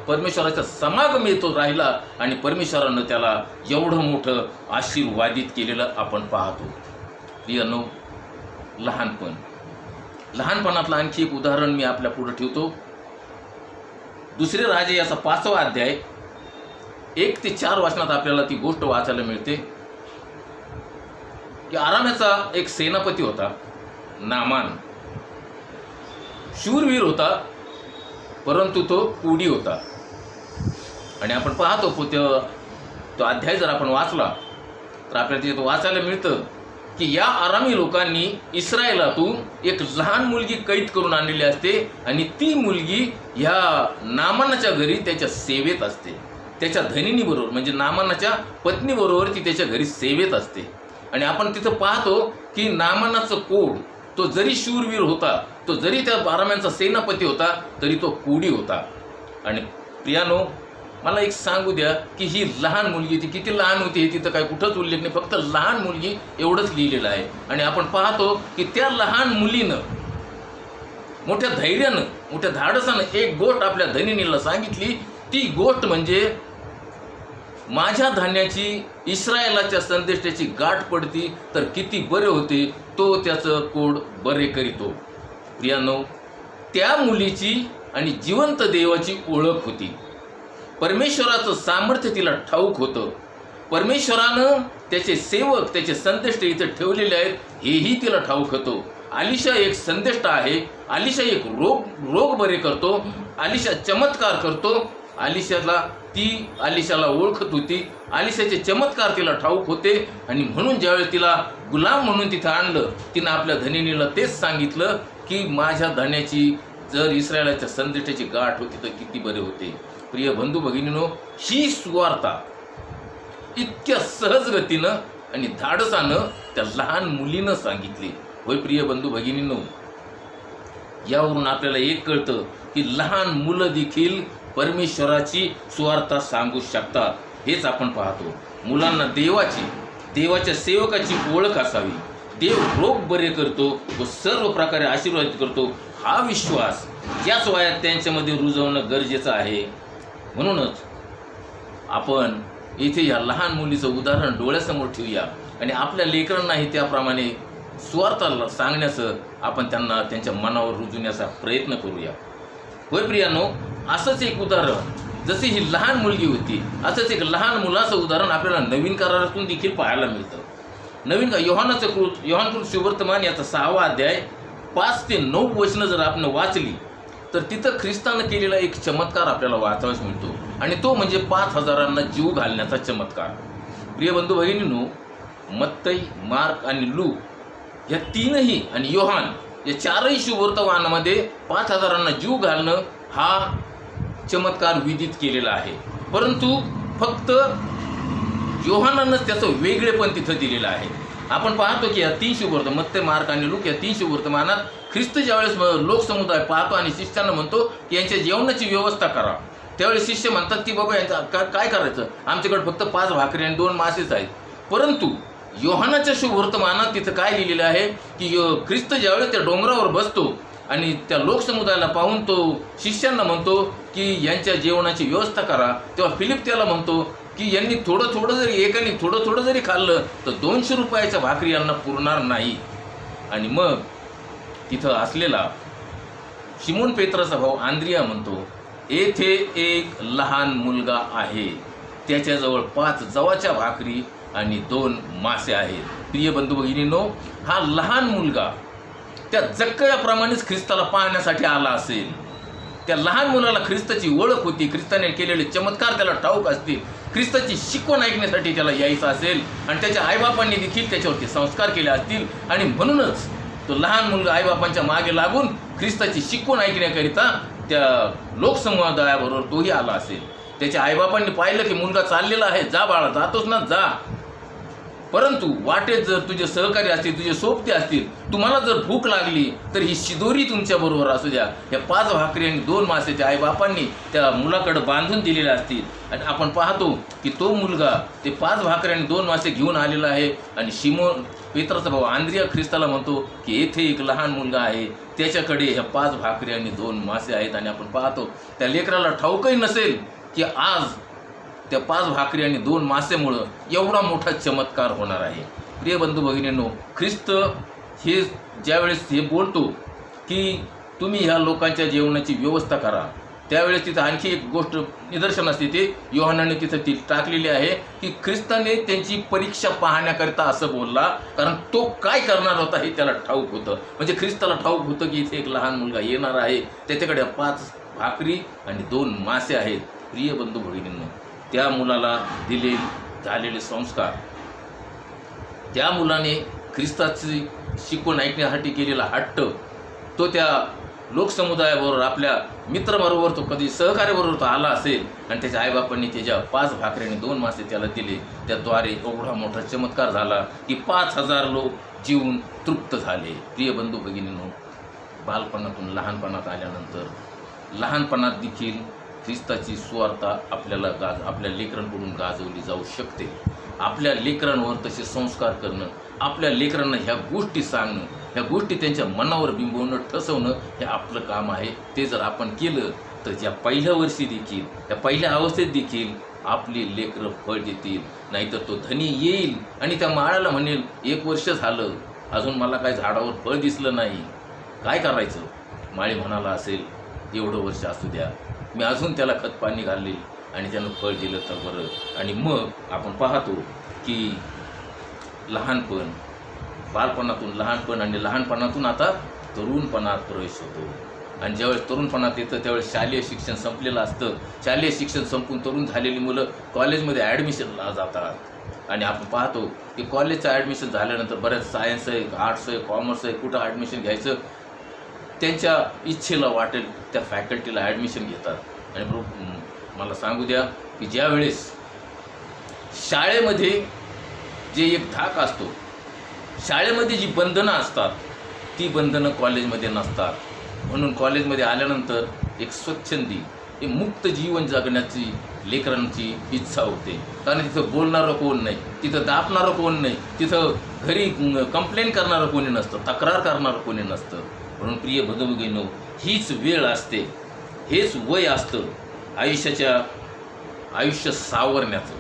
परमेश्वराच्या समागमेत तो राहिला आणि परमेश्वरानं त्याला एवढं मोठं आशीर्वादित केलेलं आपण पाहतो. प्रियानो, लहानपणातलं आणखी एक उदाहरण मी आपल्या पुढे ठेवतो. दुसरे राजे याचा 5वा अध्याय 1 ते 4 वाचनात आपल्याला ती गोष्ट वाचायला मिळते की आरामाचा एक सेनापती होता, नामान. शूरवीर होता, परंतु तो कुडी होता. आणि आपण पाहतो तो अध्याय जर आपण वाचला तर आपल्याला तिथे वाचायला मिळतं की या आरामी लोकांनी इस्रायलातून एक लहान मुलगी कैद करून आणलेली असते आणि ती मुलगी ह्या नामानाच्या घरी त्याच्या सेवेत असते. त्याच्या धनिनीबरोबर म्हणजे नामानाच्या पत्नीबरोबर ती त्याच्या घरी सेवेत असते. आणि आपण तिथं पाहतो की नामानाचं कोड, तो जरी शूरवीर होता, तो जरी त्या आराम्यांचा सेनापती होता, तरी तो कोडी होता. आणि प्रियानो, मला एक सांगू द्या की ही लहान मुलगी ती किती लहान होती हे तिथं काय कुठंच उल्लेख नाही, फक्त लहान मुलगी एवढंच लिहिलेलं आहे. आणि आपण पाहतो की त्या लहान मुलीनं मोठ्या धैर्यानं, मोठ्या धाडसानं एक गोष्ट आपल्या धनिनीला सांगितली. ती गोष्ट म्हणजे माझ्या धान्याची इस्रायलाच्या संदेष्टाची गाठ पडती तर किती बरे होते, तो त्याचं कोड बरे करीतो. प्रियानो, त्या मुलीची आणि जिवंत देवाची ओळख होती. परमेश्वराचं सामर्थ्य तिला ठाऊक होतं. परमेश्वरानं त्याचे सेवक, त्याचे संदेष्ट इथे ठेवलेले आहेत हेही तिला ठाऊक होतं. अलिशा एक संदेष्ट आहे, अलिशा एक रोग बरे करतो, अलिशा चमत्कार करतो. अलिशाला ओळखत होती, अलिशाचे चमत्कार तिला ठाऊक होते. आणि म्हणून ज्यावेळेस तिला गुलाम म्हणून तिथं आणलं, तिनं आपल्या धनिनीला तेच सांगितलं की माझ्या धान्याची जर इस्रायलाच्या संदेष्टाची गाठ होती तर किती बरे होते. प्रिय बंधू भगिनीनो, ही सुवार्ता इतक्या सहज गतीनं आणि धाडसानं त्या लहान मुलीनं सांगितली. होय प्रिय बंधू भगिनीनो, यावरून आपल्याला एक कळतं की लहान मुलं देखील परमेश्वराची सुवार्ता सांगू शकतात. हेच आपण पाहतो. मुलांना देवाच्या सेवकाची ओळख असावी. देव रोग बरे करतो व सर्व प्रकारे आशीर्वादित करतो हा विश्वास याच वयात त्यांच्यामध्ये रुजवणं गरजेचं आहे. म्हणूनच आपण इथे या लहान मुलीचं उदाहरण डोळ्यासमोर ठेवूया आणि आपल्या लेकरांनाही त्याप्रमाणे सुवार्ता सांगण्याचं आपण त्यांना त्यांच्या मनावर रुजवण्याचा प्रयत्न करूया. होय प्रियानो, असंच एक उदाहरण, जशी ही लहान मुलगी होती, असंच एक लहान मुलाचं उदाहरण आपल्याला नवीन करारातून देखील पाहायला मिळतं. योहानकृत सुवर्तमान याचा 6वा अध्याय 5 ते 9 वचनं जर आपण वाचली तर तिथं ख्रिस्तानं केलेला एक चमत्कार आपल्याला वाचावाच मिळतो आणि तो म्हणजे 5,000 जीव घालण्याचा चमत्कार. प्रिय बंधू भगिनींनो, मत्तई, मार्क आणि लूक या तीनही आणि योहान या 4ही सुवर्तमानामध्ये 5,000 जीव घालणं हा चमत्कार विदित केलेला आहे. परंतु फक्त योहानानंच त्याचं वेगळेपण तिथं दिलेलं आहे. आपण पाहतो की या 3 सुवर्तमान, मत्तई, मार्क आणि लूक या 3 सुवर्तमानात ख्रिस्त ज्यावेळेस लोकसमुदाय पाहतो आणि शिष्यांना म्हणतो की यांच्या जेवणाची व्यवस्था करा, त्यावेळेस शिष्य म्हणतात की बाबा यांचा काय करायचं, आमच्याकडे फक्त 5 भाकरी आणि 2 मासेच आहेत. परंतु योहानाच्या सुवर्तमानात तिथं काय लिहिलेलं आहे की ख्रिस्त ज्यावेळेस त्या डोंगरावर बसतो आणि त्या लोकसमुदायाला पाहून तो शिष्यांना म्हणतो की यांच्या जेवणाची व्यवस्था करा, तेव्हा फिलिप त्याला म्हणतो की यांनी एकाने थोडं जरी खाल्लं तर 200 रुपयाच्या भाकरी यांना पुरणार नाही. आणि मग तिथं असलेला शिमोन पेत्राचा भाऊ आंद्रिया म्हणतो येथे एक लहान मुलगा आहे, त्याच्याजवळ 5 जवाच्या भाकरी आणि 2 मासे आहेत. प्रिय बंधू भगिनींनो, हा लहान मुलगा त्या जक्कयाप्रमाणेच ख्रिस्ताला पाहण्यासाठी आला असेल. त्या लहान मुलाला ख्रिस्ताची ओळख होती, ख्रिस्ताने केलेले चमत्कार त्याला ठाऊक असतील, ख्रिस्ताची शिकवण ऐकण्यासाठी त्याला यायचं असेल आणि त्याच्या आईबापांनी देखील त्याच्यावरती संस्कार केले असतील. आणि म्हणूनच तो लहान मुलगा आईबापांच्या मागे लागून ख्रिस्ताची शिकवण ऐकण्याकरिता त्या लोकसमुदायाबरोबर तोही आला असेल. त्याच्या आईबापांनी पाहिलं की मुलगा चाललेला आहे, जा बाळा, जातोच ना, जा. परंतु वाटेत जर तुझे सहकारी असतील, तुझे सोबते असतील, तुम्हाला जर भूक लागली तर ही शिदोरी तुमच्या बरोबर असू द्या. या 5 भाकरी आणि 2 मासे त्या आईबापांनी त्या मुलाकडे बांधून दिलेले असतील. आणि आपण पाहतो की तो मुलगा ते 5 भाकरी आणि 2 मासे घेऊन आलेला आहे. आणि शिमोन पेत्राचा भाऊ आंद्रिया ख्रिस्ताला म्हणतो की येथे एक लहान मुलगा आहे, त्याच्याकडे ह्या 5 भाकरी आणि 2 मासे आहेत. आणि आपण पाहतो त्या लेकराला ठाऊकही नसेल की आज त्या 5 भाकरी आणि 2 मासेमुळं एवढा मोठा चमत्कार होणार आहे. प्रिय बंधू भगिनींनो, ख्रिस्त हे ज्यावेळेस हे बोलतो की तुम्ही ह्या लोकांच्या जेवणाची व्यवस्था करा, त्यावेळेस तिथं आणखी एक गोष्ट निदर्शन असते, ते योहानाने तिथं ती टाकलेली आहे की ख्रिस्ताने त्यांची परीक्षा पाहण्याकरिता असं बोलला, कारण तो काय करणार होता हे त्याला ठाऊक होतं. म्हणजे ख्रिस्ताला ठाऊक होतं की इथे एक लहान मुलगा येणार आहे, त्याच्याकडे 5 भाकरी आणि 2 मासे आहेत. प्रिय बंधू भगिनींनो, त्या मुलाला झालेले संस्कार, त्या मुलाने ख्रिस्ताची शिकवण ऐकण्यासाठी केलेला हट्ट, तो त्या लोकसमुदायाबरोबर आपल्या मित्राबरोबर, तो कधी सहकार्याबरोबर तो आला असेल आणि त्याच्या आईबापांनी त्याच्या 5 भाकरी आणि 2 मासे त्याला दिले. त्याद्वारे एवढा मोठा चमत्कार झाला की 5000 लोक जीवन तृप्त झाले. प्रिय बंधू भगिनींनो, बालपणातून लहानपणात आल्यानंतर लहानपणात देखील ख्रिस्ताची सुवार्ता आपल्या लेकरांकडून गाजवली जाऊ शकते. आपल्या लेकरांवर तसे संस्कार करणं, आपल्या लेकरांना ह्या गोष्टी सांगणं, ह्या गोष्टी त्यांच्या मनावर बिंबवणं, ठसवणं हे आपलं काम आहे. ते जर आपण केलं तर या पहिल्या वर्षी देखील, या पहिल्या अवस्थेत देखील आपली लेकरं फळ देतील. नाहीतर तो धनी येईल आणि त्या माळाला म्हणेल, 1 वर्ष झालं अजून मला काय झाडावर फळ दिसलं नाही, काय करायचं? माळी म्हणाला असेल, एवढं वर्ष असू द्या, मी अजून त्याला खत पाणी घालले आणि त्यानं फळ दिलं तर बरं. आणि मग आपण पाहतो की लहानपण, बालपणातून लहानपण आणि लहानपणातून आता तरुणपणात प्रवेश होतो. आणि ज्यावेळेस तरुणपणात येतं त्यावेळेस शालेय शिक्षण संपलेलं असतं. शालेय शिक्षण संपून तरुण झालेली मुलं कॉलेजमध्ये ॲडमिशनला जातात. आणि आपण पाहतो की कॉलेजचं ॲडमिशन झाल्यानंतर बऱ्याच सायन्स आहे, आर्ट्स आहे, कॉमर्स आहे, कुठं ॲडमिशन घ्यायचं त्यांच्या इच्छेला वाटेल त्या फॅकल्टीला ॲडमिशन घेतात. आणि मला सांगू द्या की ज्यावेळेस शाळेमध्ये जे एक धाक असतो, शाळेमध्ये जी बंधनं असतात ती बंधनं कॉलेजमध्ये नसतात. म्हणून कॉलेजमध्ये आल्यानंतर एक स्वच्छंदी, एक मुक्त जीवन जगण्याची लेकरांची इच्छा होते. कारण तिथं बोलणारं कोण नाही, तिथं दाबणारं कोण नाही, तिथं घरी कंप्लेंट करणारं कोणी नसतं, तक्रार करणारं कोणी नसतं. म्हणून प्रिय बंधू, हीच वेळ असते, हेच वय असतं आयुष्य सावरण्याचं.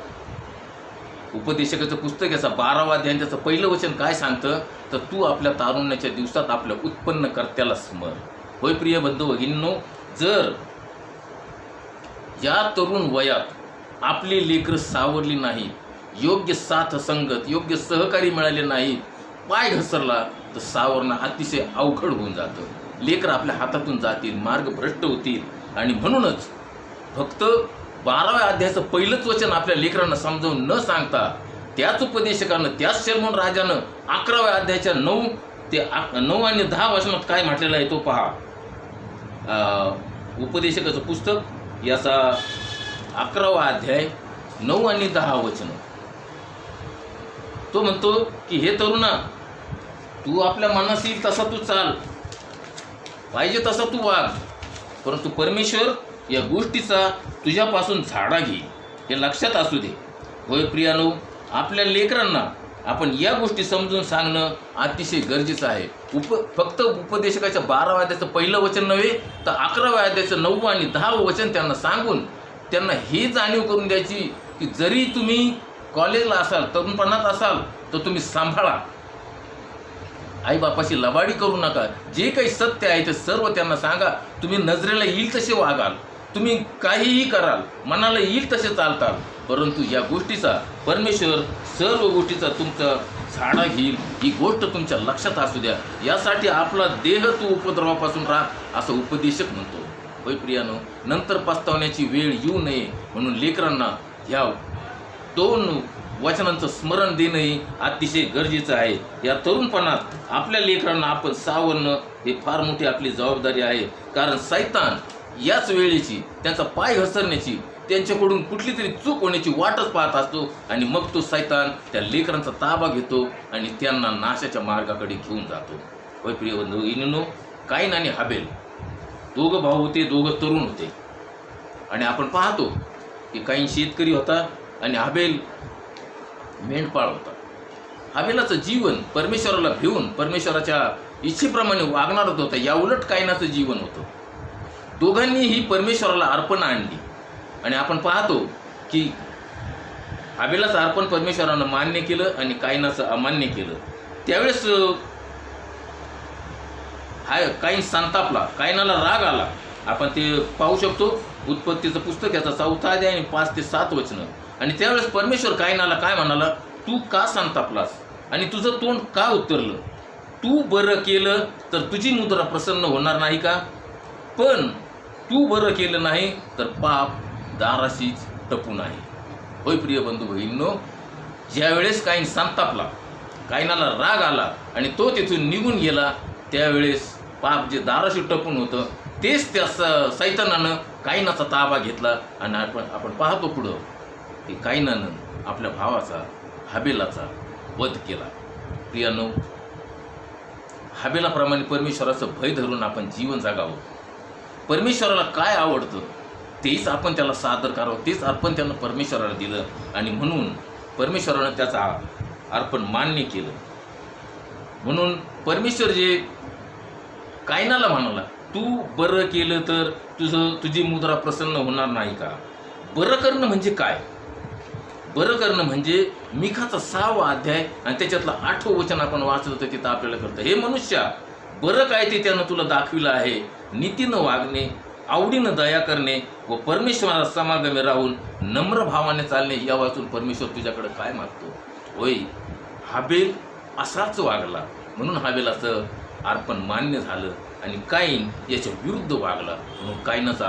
उपदेशकाचं पुस्तक याचा 12वा अध्याय त्याचं पहिलं वचन काय सांगतं, तर तू आपल्या तारुण्याच्या दिवसात आपल्या उत्पन्नकर्त्याला स्मर. होय प्रिय बंधू भगिनींनो, जर या तरुण वयात आपली लेकरं सावरली नाही, योग्य साथ संगत, योग्य सहकारी मिळाले नाही, पाय घसरला तर सावरणं अतिशय अवघड होऊन जातं. लेकरं आपल्या हातातून जातील, मार्ग भ्रष्ट होतील. आणि म्हणूनच फक्त 12व्या अध्यायाचं पहिलंच वचन आपल्या लेकरांना समजावून न सांगता त्याच उपदेशकानं, त्याच शर्मोन राजानं 11व्या अध्यायाच्या 9 आणि 10 वचनात काय म्हटलेलं आहे तो पहा. उपदेशकाचं पुस्तक याचा 11वा अध्याय 9 आणि 10 वचन. तो म्हणतो की हे तरुणा, तू आपल्या मनास येईल तसा तू चाल, पाहिजे तसा तू वाग, परंतु परमेश्वर या गोष्टीचा तुझ्यापासून झाडा घे, हे लक्षात असू दे. होय प्रियानो, आपल्या लेकरांना आपण या गोष्टी समजून सांगणं अतिशय गरजेचं आहे. फक्त उपदेशकाच्या 12व्या अध्यायाचं पहिलं वचन नव्हे, तर 11व्या अध्यायाचं 9 आणि 10 वचन त्यांना सांगून त्यांना हे जाणीव करून द्यायची की जरी तुम्ही कॉलेजला असाल, तरुणपणात असाल, तर तुम्ही सांभाळा, आईबापाशी लबाडी करू नका, जे काही सत्य आहे ते सर्व त्यांना सांगा, तुम्ही नजरेला येईल तसे वागाल, तुम्ही काहीही कराल, मनाला येईल तसे चालताल, परंतु या गोष्टीचा परमेश्वर सर्व गोष्टीचा तुमचा झाडा घेईल, ही गोष्ट तुमच्या लक्षात असू द्या. यासाठी आपला देह तू उपद्रवापासून राख, असं उपदेशक म्हणतो. होय प्रियानो, नंतर पस्तावण्याची वेळ येऊ नये म्हणून लेकरांना ह्या 2 वचनांचं स्मरण देणंही अतिशय गरजेचं आहे. या तरुणपणात आपल्या लेकरांना आपण सावरणं हे फार मोठी आपली जबाबदारी आहे. कारण सैतान याच वेळेची, त्यांचा पाय घसरण्याची, त्यांच्याकडून कुठली तरी चूक होण्याची वाटच पाहत असतो आणि मग तो सैतान त्या लेकरांचा ताबा घेतो आणि त्यांना नाशाच्या मार्गाकडे घेऊन जातो. होय प्रिय बंधू, काईन आणि हाबेल दोघं भाऊ होते, दोघं तरुण होते. आणि आपण पाहतो की काईन शेतकरी होता आणि हाबेल मेंढपाळ होता. हाबेलाचं जीवन परमेश्वराला भिवून परमेश्वराच्या इच्छेप्रमाणे वागणारच होतं, या उलट काईनाचं जीवन होतं. दोघांनी ही परमेश्वराला अर्पण आणली आणि आपण पाहतो की हाबेलाचं अर्पण परमेश्वरानं मान्य केलं आणि काईनाचं अमान्य केलं. त्यावेळेस काईन संतापला, काईनाला राग आला. आपण ते पाहू शकतो उत्पत्तीचं पुस्तक याचा 4 अध्याय आणि 5 ते 7 वचनं. आणि त्यावेळेस परमेश्वर काईनाला काय म्हणाला, तू का संतापलास आणि तुझं तोंड का उत्तरलं? तू बरं केलं तर तुझी मुद्रा प्रसन्न होणार नाही का? पण तू बरं केलं नाही तर पाप दाराशीच टपून आहे. होय प्रिय बंधू बहिणींनो, ज्यावेळेस काईन संतापला, काईनाला राग आला आणि तो तिथून निघून गेला, त्यावेळेस पाप जे दाराशी टपून होतं तेच त्या सैतानानं काईनाचा ताबा घेतला. आणि आपण पाहतो पुढं की काईनानं आपल्या भावाचा हाबेलाचा वध केला. प्रियानो, हाबेलाप्रमाणे परमेश्वराचं भय धरून आपण जीवन जगावं. परमेश्वराला काय आवडतं तेच आपण त्याला सादर करावं, तेच अर्पण त्यानं परमेश्वराला दिलं आणि म्हणून परमेश्वरानं त्याचा अर्पण मान्य केलं. म्हणून परमेश्वर जे काईनाला म्हणाला, तू बरं केलं तर तुझी मुद्रा प्रसन्न होणार नाही का? बरं करणं म्हणजे काय? बरं करणं म्हणजे मिखाचा 6वा अध्याय आणि त्याच्यातलं 8वं वचन आपण वाचलं तर तिथं आपल्याला कळतं, हे मनुष्या, बरं काय ते त्यानं तुला दाखविलं आहे, नीतीनं वागणे, आवडीनं दया करणे व परमेश्वराला समागमे राहून नम्र भावाने चालणे, या वाचून परमेश्वर तुझ्याकडे काय मागतो. होय, हाबेल असाच वागला म्हणून हाबेलाचं अर्पण मान्य झालं आणि काईन याच्या विरुद्ध वागला म्हणून काईनाचा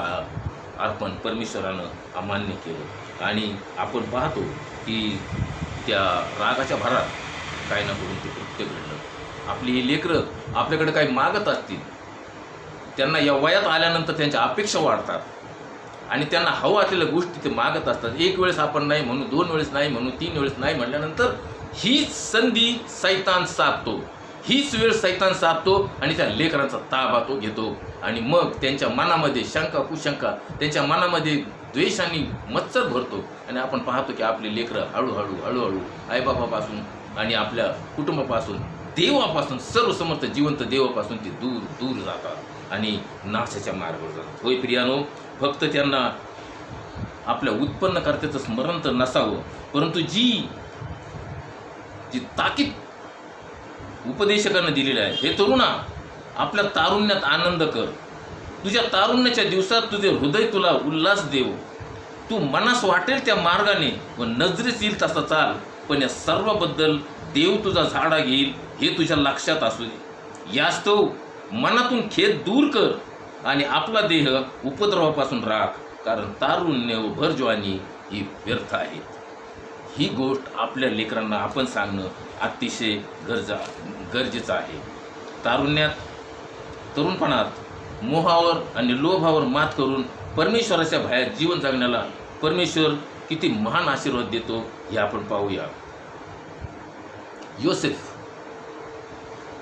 अर्पण परमेश्वरानं अमान्य केलं. आणि आपण पाहतो की त्या रागाच्या भरात काईनाकडून ते कृत्य घडलं. आपली ही लेकरं आपल्याकडे काही मागत असतील, त्यांना या वयात आल्यानंतर त्यांच्या अपेक्षा वाढतात आणि त्यांना हवं असलेल्या गोष्टी ते मागत असतात. 1 वेळेस आपण नाही म्हणू, 2 वेळेस नाही म्हणू, 3 वेळेस नाही म्हटल्यानंतर हीच संधी सैतान साधतो, हीच वेळ सैतान साधतो आणि त्या लेकरांचा ताबा तो घेतो. आणि मग त्यांच्या मनामध्ये शंका कुशंका, त्यांच्या मनामध्ये द्वेष आणि मत्सर भरतो. आणि आपण पाहतो की आपले लेकरं हळूहळू आईबापापासून आणि आपल्या कुटुंबापासून, देवापासून, सर्वसमर्थ जिवंत देवापासून ते दूर जातात आणि नाशाच्या मार्गावर जातात. होय प्रियानो, फक्त त्यांना आपल्या उत्पन्नकर्त्याचं स्मरण तर नसावं, परंतु जी ताकीद उपदेशकांना दिलेली आहे, हे तरुणा, आपल्या तारुण्यात आनंद कर, तुझ्या तारुण्याच्या दिवसात तुझे हृदय तुला उल्हास देव, तू मनास वाटेल त्या मार्गाने व नजरेस येईल तसा चाल, पण या सर्वाबद्दल देव तुझा झाडा घेईल हे तुझ्या लक्षात असू दे. यास्तव मनातून खेद दूर कर आणि आपला देह उपद्रवापासून राख, कारण तारुण्य व भरजवानी ही व्यर्थ आहेत. ही गोष्ट आपल्या लेकरांना आपण सांगणं अतिशय गरजेचं आहे. तरुणपणात मोहावर आणि लोभावर मात करून परमेश्वराच्या बाहेर जीवन जगण्याला परमेश्वर किती महान आशीर्वाद देतो हे आपण पाहूया.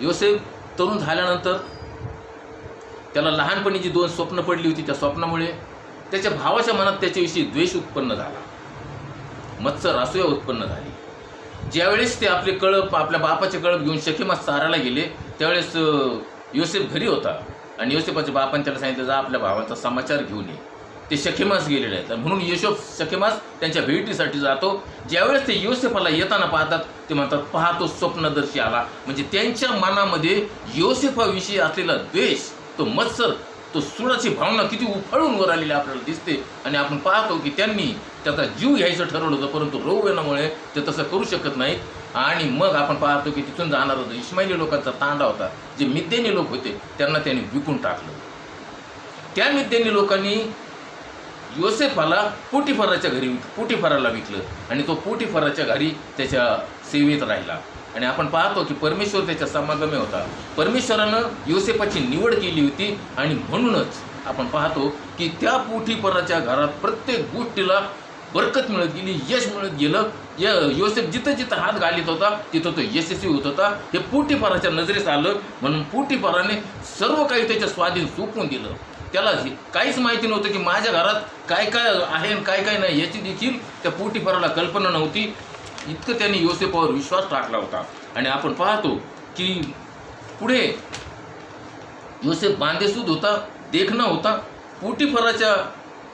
योसेफ तरुण झाल्यानंतर त्याला लहानपणीची 2 स्वप्न पडली होती. त्या स्वप्नामुळे त्याच्या भावाच्या मनात त्याच्याविषयी द्वेष उत्पन्न झाला, मत्सर असूया उत्पन्न झाली. ज्यावेळेस ते आपले कळप, आपल्या बापाचे कळप घेऊन शकेमास चारायला गेले, त्यावेळेस योसेफ घरी होता आणि योसेफाच्या बापाने त्याला सांगितलं, जा आपल्या भावाचा समाचार घेऊन ये. ते शकेमास गेलेले आहेत म्हणून शकेमास त्यांच्या भेटीसाठी जातो. ज्यावेळेस ते योसेफाला येताना पाहतात, ते म्हणतात, पाहतो स्वप्नदर्शी आला. म्हणजे त्यांच्या मनामध्ये योसेफाविषयी असलेला द्वेष, तो मत्सर तो सुडाची भावना किती उफाळून वर आलेली आपल्याला दिसते. आणि आपण पाहतो की त्यांनी त्याचा जीव घ्यायचं ठरवलं होतं, परंतु रौवेनामुळे ते तसं करू शकत नाहीत. आणि मग आपण पाहतो की तिथून जाणार होतं इस्माइली लोकांचा तांडा होता, जे मिद्यानी लोक होते त्यांना त्यांनी विकून टाकलं. त्या मिद्यानी लोकांनी योसेफाला पोटिफराला विकलं आणि तो पोटिफराच्या घरी त्याच्या सेवेत राहिला. आणि आपण पाहतो की परमेश्वर त्याच्या समागमे होता. परमेश्वरानं योसेफाची निवड केली होती आणि म्हणूनच आपण पाहतो की त्या पोटिफराच्या घरात प्रत्येक गोष्टीला बरकत मिळत गेली, यश मिळत गेलं. योसेफ जिथं जिथं हात घालीत होता तिथं तो यशस्वी होत होता. हे पोटिफराच्या नजरेस आलं, म्हणून पोटिफराने सर्व काही त्याच्या स्वाधीन सोपवून दिलं. त्याला काहीच माहिती नव्हतं की माझ्या घरात काय काय आहे आणि काय काय नाही याची देखील त्या पोटिफराला कल्पना नव्हती. इतकं त्यांनी योसेफावर विश्वास टाकला होता. आणि आपण पाहतो की पुढे योसेफ बांधेसूद होता, देखणा होता. पोटिफराच्या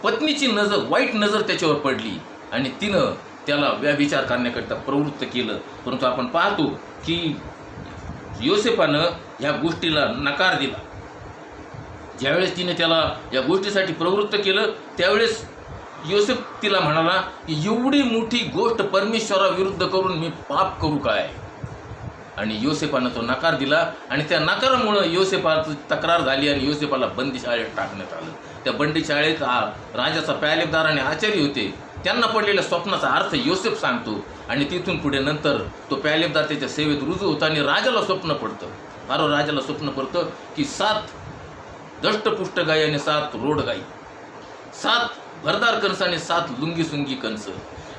पत्नीची वाईट नजर त्याच्यावर पडली आणि तिनं त्याला व्यभिचार करण्याकरिता प्रवृत्त केलं. परंतु आपण पाहतो की योसेफानं ह्या गोष्टीला नकार दिला. ज्यावेळेस तिने त्याला या गोष्टीसाठी प्रवृत्त केलं त्यावेळेस योसेफ तिला म्हणाला की एवढी मोठी गोष्ट परमेश्वराविरुद्ध करून मी पाप करू काय. आणि योसेफानं तो नकार दिला आणि त्या नकारामुळं योसेफाची तक्रार झाली आणि योसेफाला बंदीशाळेत टाकण्यात आलं. त्या बंदीशाळेत राजाचा प्यालेबदार आणि आचार्य होते. त्यांना पडलेल्या स्वप्नाचा अर्थ योसेफ सांगतो आणि तिथून पुढे नंतर तो प्यालेबदार त्याच्या सेवेत रुजू होता आणि राजाला स्वप्न पडतं. राजाला स्वप्न पडतं की 7 दष्टपुष्ट गाई आणि 7 रोड गाई, 7 भरदार कंस आणि 7 लुंगी कंस.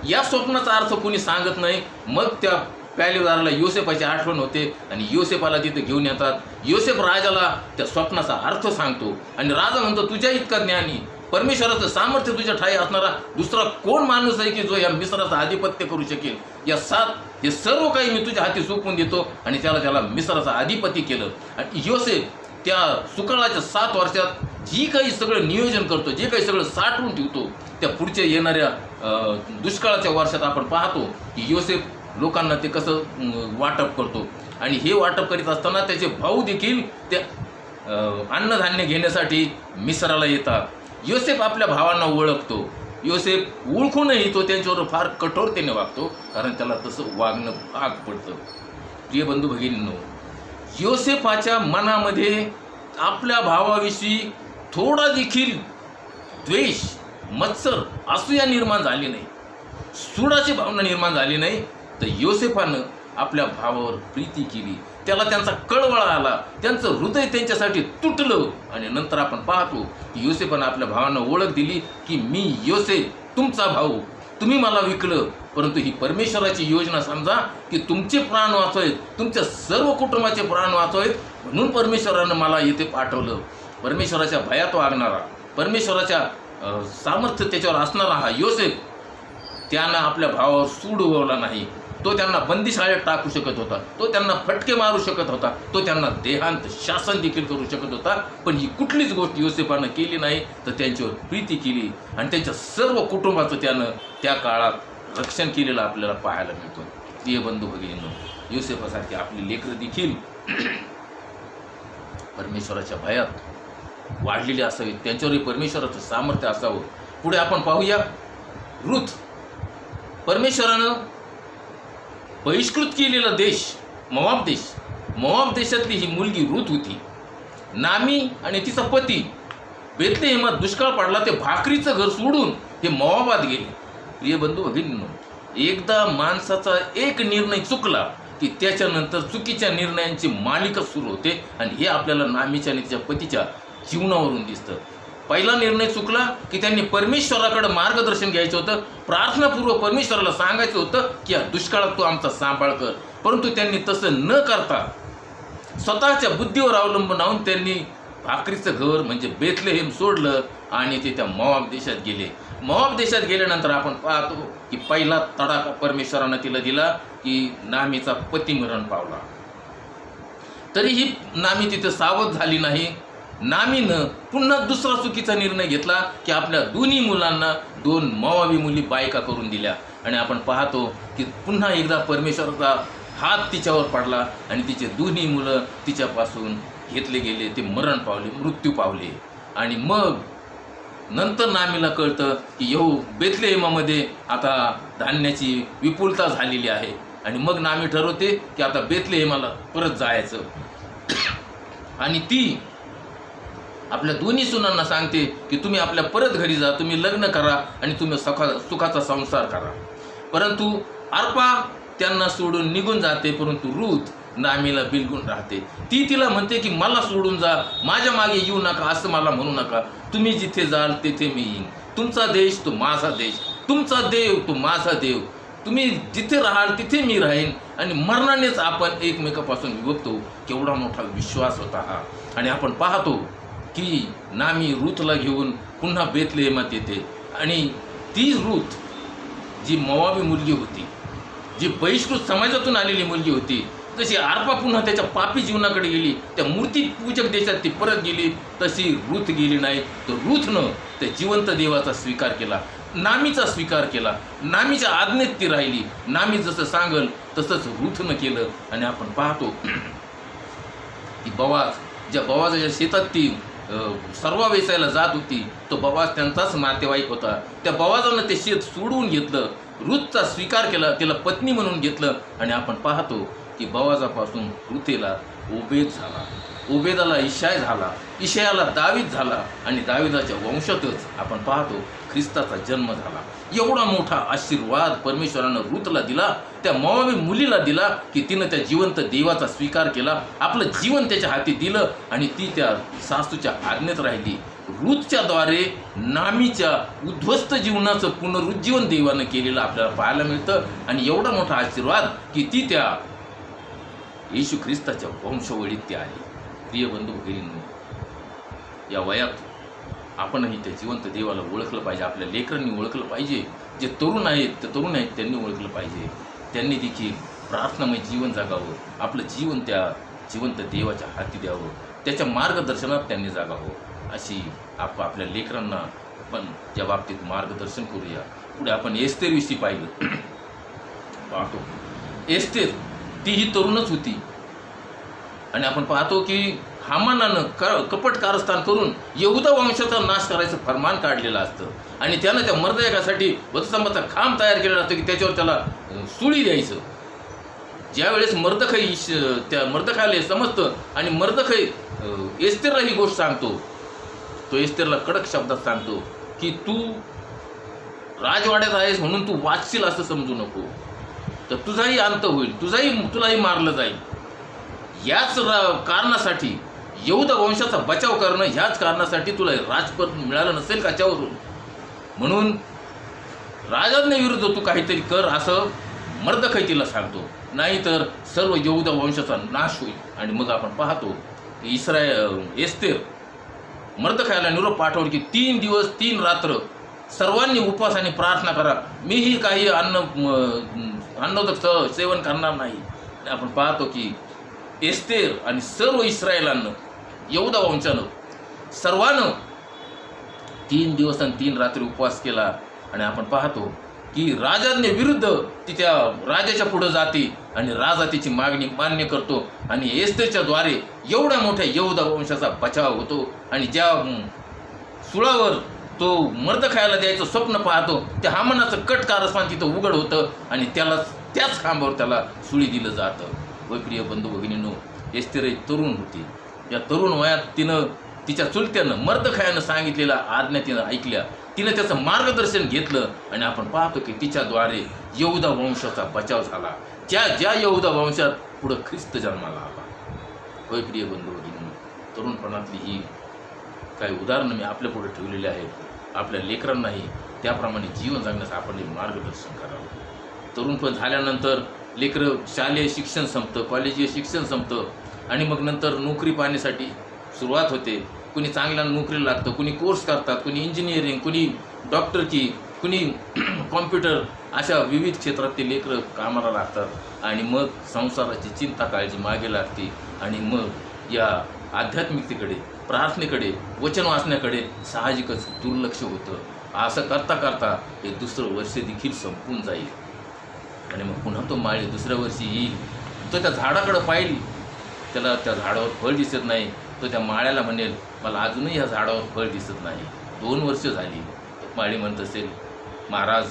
या स्वप्नाचा अर्थ कोणी सांगत नाही. मग त्या प्यालेदाराला योसेफाची आठवण होते आणि योसेफाला तिथे घेऊन येतात. योसेफ राजाला त्या स्वप्नाचा अर्थ सांगतो आणि राजा म्हणतो तुझ्या इतका ज्ञानी, परमेश्वराचं सामर्थ्य तुझ्या ठाई असणारा दुसरा कोण माणूस आहे की जो या मिस्राचं आधिपत्य करू शकेल. या 7 हे सर्व काही मी तुझ्या हाती सोपवून देतो. आणि त्याला मिस्राचा अधिपती केलं. आणि योसेफ त्या सुकाळाच्या 7 वर्षात जी काही सगळं नियोजन करतो, जे काही सगळं साठवून ठेवतो, त्या पुढच्या येणाऱ्या दुष्काळाच्या वर्षात आपण पाहतो की योसेफ लोकांना ते कसं वाटप करतो. आणि हे वाटप करीत असताना त्याचे भाऊ देखील ते अन्नधान्य घेण्यासाठी मिस्राला येतात. योसेफ आपल्या भावांना ओळखतो. योसेफ ओळखूनही तो त्यांच्यावर फार कठोरतेने वागतो, कारण त्याला तसं वागणं भाग पडतं. प्रिय बंधू भगिनींनो, योसेफाच्या मनामध्ये आपल्या भावाविषयी थोडा देखील द्वेष, मत्सर, असूया निर्माण झाली नाही, सुडाची भावना निर्माण झाली नाही. तर योसेफानं आपल्या भावावर प्रीती केली. त्याला त्यांचा कळवळा आला, त्यांचं हृदय त्यांच्यासाठी तुटलं. आणि नंतर आपण पाहतो की योसेफानं आपल्या भावांना ओळख दिली की मी योसेफ तुमचा भाऊ, तुम्ही मला विकलं, परंतु ही परमेश्वराची योजना समजा की तुमचे प्राण वाचवायत, तुमच्या सर्व कुटुंबाचे प्राण वाचवायत, म्हणून परमेश्वरानं मला येथे पाठवलं. परमेश्वराच्या भयात वागणारा, परमेश्वराच्या सामर्थ्य त्याच्यावर असणारा हा योसेफ, त्यानं आपल्या भावावर सूड उगवला नाही. तो त्यांना बंदीशाळेत टाकू शकत होता, तो त्यांना फटके मारू शकत होता, तो त्यांना देहांत शासन देखील करू शकत होता. पण ही कुठलीच गोष्ट योसेफानं केली नाही, तर त्यांच्यावर प्रीती केली आणि त्यांच्या सर्व कुटुंबाचं त्यानं त्या काळात रक्षण केलेलं आपल्याला पाहायला मिळतं. प्रिय बंधू भगिनींनो, योसेफासारखी आपली लेकरं देखील परमेश्वराच्या भयात वाढलेली असावीत, त्यांच्यावरही परमेश्वराचं सामर्थ्य असावं. पुढे आपण पाहूया रूथ. परमेश्वरानं बहिष्कृत केलेला देश मोआब देश, मोआब देशातली ही मुलगी रूथ होती. नामी आणि तिचा पती बेथलेहेमात दुष्काळ पडला, ते भाकरीचं घर सोडून हे मोआबात गेले. प्रिय बंधू भगिनींनो, एकदा माणसाचा एक निर्णय चुकला की त्याच्यानंतर चुकीच्या निर्णयांची मालिका सुरू होते. आणि हे आपल्याला नामीच्या आणि तिच्या पतीच्या जीवनावरून दिसतं. पहिला निर्णय चुकला की त्यांनी परमेश्वराकडे मार्गदर्शन घ्यायचं होतं, प्रार्थनापूर्वक परमेश्वराला सांगायचं होतं की या दुष्काळात तू आमचा सांभाळ कर. परंतु त्यांनी तसं न करता स्वतःच्या बुद्धीवर अवलंबून राहून त्यांनी भाकरीचं घर म्हणजे बेथलेहेम सोडलं आणि ते त्या मोआब देशात गेले. मोआब देशात गेल्यानंतर आपण पाहतो की पहिला तडाखा परमेश्वरानं तिला दिला की नामीचा पती मरण पावला. तरीही नामी तिथे सावध झाली नाही. नामीनं पुन्हा दुसरा चुकीचा निर्णय घेतला की आपल्या दोन्ही मुलांना 2 मोआबी मुली बायका करून दिल्या. आणि आपण पाहतो की पुन्हा एकदा परमेश्वराचा हात तिच्यावर पडला आणि तिचे दोन्ही मुलं तिच्यापासून घेतले गेले, ते मरण पावले, मृत्यू पावले. आणि मग नंतर नामीला कळतं की बेथलेहेमामध्ये आता धान्याची विपुलता झालेली आहे. आणि मग नामी ठरवते की आता बेथलेहेमाला परत जायचं. आणि ती आपल्या दोन्ही सुनांना सांगते की तुम्ही आपल्या परत घरी जा, तुम्ही लग्न करा आणि तुम्ही सुखाचा संसार करा. परंतु अर्पा त्यांना सोडून निघून जाते, परंतु रूथ नामीला बिलगून राहते. ती तिला म्हणते की मला सोडून जा, माझ्या मागे येऊ नका, असं मला म्हणू नका. तुम्ही जिथे जाल तिथे मी येईन. तुमचा देश तो माझा देश, तुमचा देव तो माझा देव. तुम्ही जिथे राहाल तिथे मी राहीन. आणि मरणानेच आपण एकमेकापासून विभक्त होऊ. केवढा मोठा विश्वास होता हा. आणि आपण पाहतो की नामी रूथला घेऊन पुन्हा बेथलेहेमात येते. आणि ती रूथ जी मोवाबी मुलगी होती, जी बहिष्कृत समाजातून आलेली मुलगी होती, जशी अर्पा पुन्हा त्याच्या पापी जीवनाकडे गेली, त्या मूर्ती पूजक देशात ती परत गेली, तशी रूथ गेली नाही. तर रूथनं त्या जिवंत देवाचा स्वीकार केला, नामीचा स्वीकार केला, नामीच्या आज्ञेत ती राहिली. नामी जसं सांगल तसंच रूथनं केलं. आणि आपण पाहतो की ज्या बवाजाच्या शेतात ती सर्व वेचायला जात होती, तो बवाज त्यांचाच नातेवाईक होता. त्या बवाजानं ते शेत सोडवून घेतलं, रूथचा स्वीकार केला, तिला पत्नी म्हणून घेतलं. आणि आपण पाहतो की बवाजापासून रूथेला ओबेद झाला, ओबेदाला इशाय झाला, इशायाला दावीद झाला, आणि दाविदाच्या वंशातच आपण पाहतो ख्रिस्ताचा जन्म झाला. एवढा मोठा आशीर्वाद परमेश्वरानं रूथला दिला, त्या मोवाबी मुलीला दिला की तिनं त्या जिवंत देवाचा स्वीकार केला, आपलं जीवन त्याच्या हाती दिलं आणि ती त्या सासूच्या आज्ञेत राहिली. रूथच्या द्वारे नामीच्या उद्ध्वस्त जीवनाचं पुनरुज्जीवन देवानं केलेलं आपल्याला पाहायला मिळतं. आणि एवढा मोठा आशीर्वाद की ती त्या येशू ख्रिस्ताच्या वंशवळीत ती आली. प्रिय बंधू भगिनींनो, या वयात आपणही त्या जिवंत देवाला ओळखलं पाहिजे, आपल्या लेकरांनी ओळखलं पाहिजे. जे तरुण आहेत त्यांनी ओळखलं पाहिजे. त्यांनी देखील प्रार्थनामय जीवन जगावं, आपलं जीवन त्या जिवंत देवाच्या हाती द्यावं, त्याच्या मार्गदर्शनात त्यांनी जागावं. अशी आपल्या लेकरांना आपण या बाबतीत मार्गदर्शन करूया. पुढे आपण एस्तेरविषयी पाहतो. एस्तेर तीही तरुणच होती. आणि आपण पाहतो की हामानानं कपट कारस्थान करून यहुदा वंशाचा नाश करायचं फरमान काढलेलं असतं. आणि त्यानं त्या मर्दकासाठी वधस्तंभाचा खांब तयार केलेला असतो की त्याच्यावर त्याला सुळी द्यायचं. ज्यावेळेस त्या मर्दखायला समजतं आणि मर्दखै एस्तेरला ही गोष्ट सांगतो, तो एस्तेरला कडक शब्दात सांगतो की तू राजवाड्यात आहेस म्हणून तू वाचशील असं समजू नको, तर तुझाही अंत होईल, तुलाही मारलं जाईल. याच कारणासाठी यहुदा वंशाचा बचाव करणं, ह्याच कारणासाठी तुला राजपद मिळालं नसेल काच्यावरून, म्हणून राजाज्ञेविरुद्ध तू काहीतरी कर असं मर्दखै तिला सांगतो, नाहीतर सर्व यहुदा वंशाचा नाश होईल. आणि मग आपण पाहतो एस्तेर मर्दखैला निरोप पाठवलं की 3 दिवस 3 रात्र सर्वांनी उपवास आणि प्रार्थना करा, मीही काही अन्नोदक सेवन करणार नाही. आपण पाहतो की एस्तेर आणि सर्व इस्रायलांना, यहुदा वंशानं सर्वांनं 3 दिवस आणि 3 रात्री उपवास केला. आणि आपण पाहतो की राजाज्ञे विरुद्ध ती त्या राजाच्या पुढे जाते आणि राजा तिची मागणी मान्य करतो. आणि एस्तेरच्या द्वारे एवढ्या मोठ्या यहुदा वंशाचा बचाव होतो. आणि ज्या सुळावर तो मर्दखैला द्यायचं स्वप्न पाहतो, त्या हामानाचं कट कारस्थान तिथं उघड होतं आणि त्याच खांबावर त्याला सुळी दिलं जातं. होय प्रिय बंधू भगिनींनो, एस्तेर तरुण होती. या तरुण वयात तिनं तिच्या चुलत्यानं मर्दखैयानं सांगितलेल्या आज्ञा तिनं ऐकल्या, तिनं त्याचं मार्गदर्शन घेतलं. आणि आपण पाहतो की तिच्याद्वारे यहुदा वंशाचा बचाव झाला. ज्या यहुदा वंशात पुढं ख्रिस्त जन्माला आला. होय प्रिय बंधू भगिनींनो, तरुणपणातली ही काही उदाहरणं मी आपल्या पुढे ठेवलेली आहेत. आपल्या लेकरांनाही त्याप्रमाणे जीवन जगण्यास आपण मार्गदर्शन करावं. तरुणपण झाल्यानंतर लेकरं शालेय शिक्षण संपतं, कॉलेजीय शिक्षण संपतं आणि मग नंतर नोकरी पाहण्यासाठी सुरुवात होते. कुणी चांगल्या नोकरीला लागतं, कुणी कोर्स करतात, कुणी इंजिनिअरिंग, कुणी डॉक्टरकी, कुणी कॉम्प्युटर, अशा विविध क्षेत्रात ते लेकरं कामाला लागतात. आणि मग संसाराची चिंता काळजी मागे लागते. आणि मग या आध्यात्मिकतेकडे, प्रार्थनेकडे, वचन वाचण्याकडे साहजिकच दुर्लक्ष होतं. असं करता करता हे दुसरं वर्ष देखील संपून जाईल आणि मग पुन्हा तो माळी दुसऱ्या वर्षी येईल. तो त्या झाडाकडं पाहिली, त्याला त्या झाडावर फळ दिसत नाही, तो त्या माळ्याला म्हणेल मला अजूनही ह्या झाडावर फळ दिसत नाही. 2 वर्ष झाली. माळी म्हणत असेल, महाराज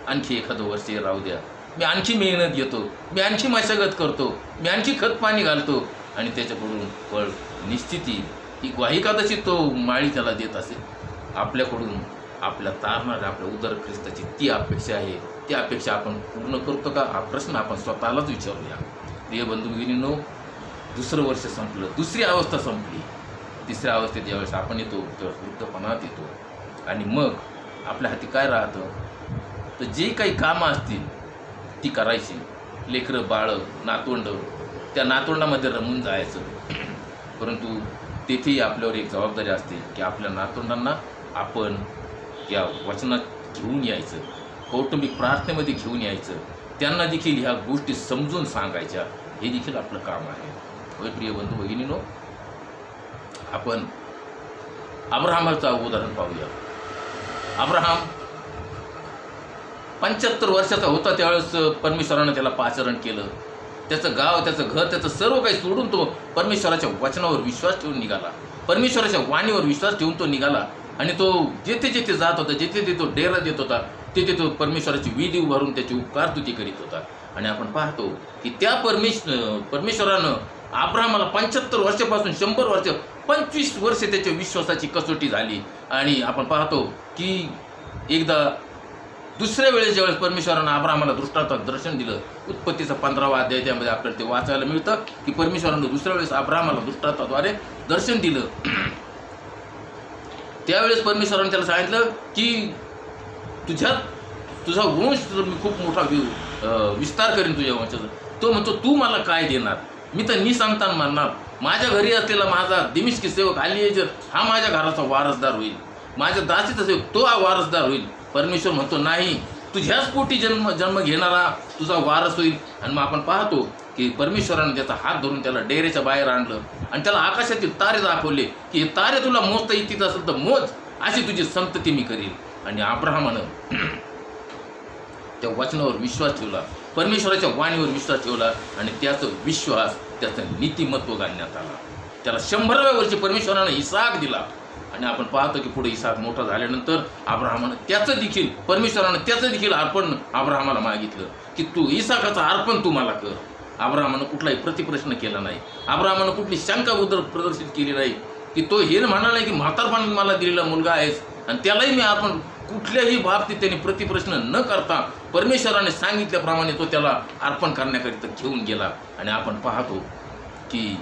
आणखी एखादं वर्ष राहू द्या, मी आणखी मेहनत घेतो, मी आणखी मशागत करतो, मी आणखी खत पाणी घालतो आणि त्याच्याकडून फळ निश्चित येईल. ही ग्वाही कदाचित तो माळी त्याला देत असेल. आपल्याकडून आपल्या तारणाऱ्या आपल्या उदर ख्रिस्ताची ती अपेक्षा आहे. ती अपेक्षा आपण पूर्ण करतो का, हा प्रश्न आपण स्वतःलाच विचारूया. प्रिय बंधू भगिनींनो, 2रं वर्ष संपलं, 2री अवस्था संपली. 3ऱ्या अवस्थेत ज्यावेळेस आपण येतो त्यावेळेस वृद्धपणात येतो आणि मग आपल्या हाती काय राहतं, तर जे काही कामं असतील ती करायची. लेकरं बाळं नातवंड, त्या नातवंडामध्ये रमून जायचं. परंतु तेथेही आपल्यावर एक जबाबदारी असते की आपल्या नातवंडांना आपण या वचनात घेऊन यायचं, कौटुंबिक प्रार्थनेमध्ये घेऊन यायचं, त्यांना देखील ह्या गोष्टी समजून सांगायच्या. हे देखील आपलं काम आहे. होय प्रिय बंधू भगिनींनो, आपण अब्राहमाचं उदाहरण पाहूया. अब्राहम 75 वर्षाचा होता त्यावेळेस परमेश्वरानं त्याला पाचारण केलं. त्याचं गाव, त्याचं घर, त्याचं सर्व काही सोडून तो परमेश्वराच्या वचनावर विश्वास ठेवून निघाला. परमेश्वराच्या वाणीवर विश्वास ठेवून तो निघाला आणि तो जेथे जेथे जात होता, जेथे जेथे तो डेरा देत होता, तिथे तो परमेश्वराची विधी उभारून त्याची उपकारस्तुती करीत होता. आणि आपण पाहतो की त्या परमेश्वरानं अब्राहमाला 75 वर्षापासून 100 वर्ष 25 वर्ष त्याच्या विश्वासाची कसोटी झाली. आणि आपण पाहतो की एकदा 2ऱ्या वेळेस ज्यावेळेस परमेश्वरानं अब्राहमाला दृष्टांतात दर्शन दिलं, उत्पत्तीचा 15वा अध्याय, त्यामध्ये आपल्याला ते वाचायला मिळतं की परमेश्वरानं 2ऱ्या वेळेस अब्राहमाला दृष्टांताद्वारे दर्शन दिलं. त्यावेळेस परमेश्वरानं त्याला सांगितलं की तुझा वंश मी खूप मोठा विस्तार करेन तुझ्या वंशाचा. तो म्हणतो, तू मला काय देणार? मी तर निसंतान मारणार. माझ्या घरी असलेला माझा दिमिश्की सेवक अलिएजर हा माझ्या घराचा वारसदार होईल. माझ्या दासीचा सेवक तो हा वारसदार होईल. परमेश्वर म्हणतो, नाही, तुझ्याच पोटी जन्म घेणारा तुझा वारस होईल. आणि मग आपण पाहतो की परमेश्वरानं त्याचा हात धरून त्याला डेरेच्या बाहेर आणलं आणि त्याला आकाशातील तारे दाखवले की हे तारे तुला मोजता येतील असेल तर मोज, अशी तुझी संतती मी करील. आणि अब्राहमानं त्या वचनावर विश्वास ठेवला, परमेश्वराच्या वाणीवर विश्वास ठेवला आणि त्याचं विश्वास, त्याचं नीतिमत्व घालण्यात आला. त्याला 100व्या वर्षी परमेश्वरानं इसाक दिला. आणि आपण पाहतो की पुढे इसाक मोठा झाल्यानंतर परमेश्वरानं त्याचं देखील अर्पण अब्राहमाला मागितलं की तू इसाकाचं अर्पण तू मला कर. अब्राहमानं कुठलाही प्रतिप्रश्न केला नाही. अब्राहमानं कुठली शंका प्रदर्शित केली नाही की तो हे म्हणाला नाही की म्हातारपणात मला दिलेला मुलगा आहेस आणि त्यालाही मी अर्पण. कुठल्याही बाबतीत त्यांनी प्रतिप्रश्न न करता परमेश्वराने सांगितल्याप्रमाणे तो त्याला अर्पण करण्याकरिता घेऊन गेला. आणि आपण पाहतो की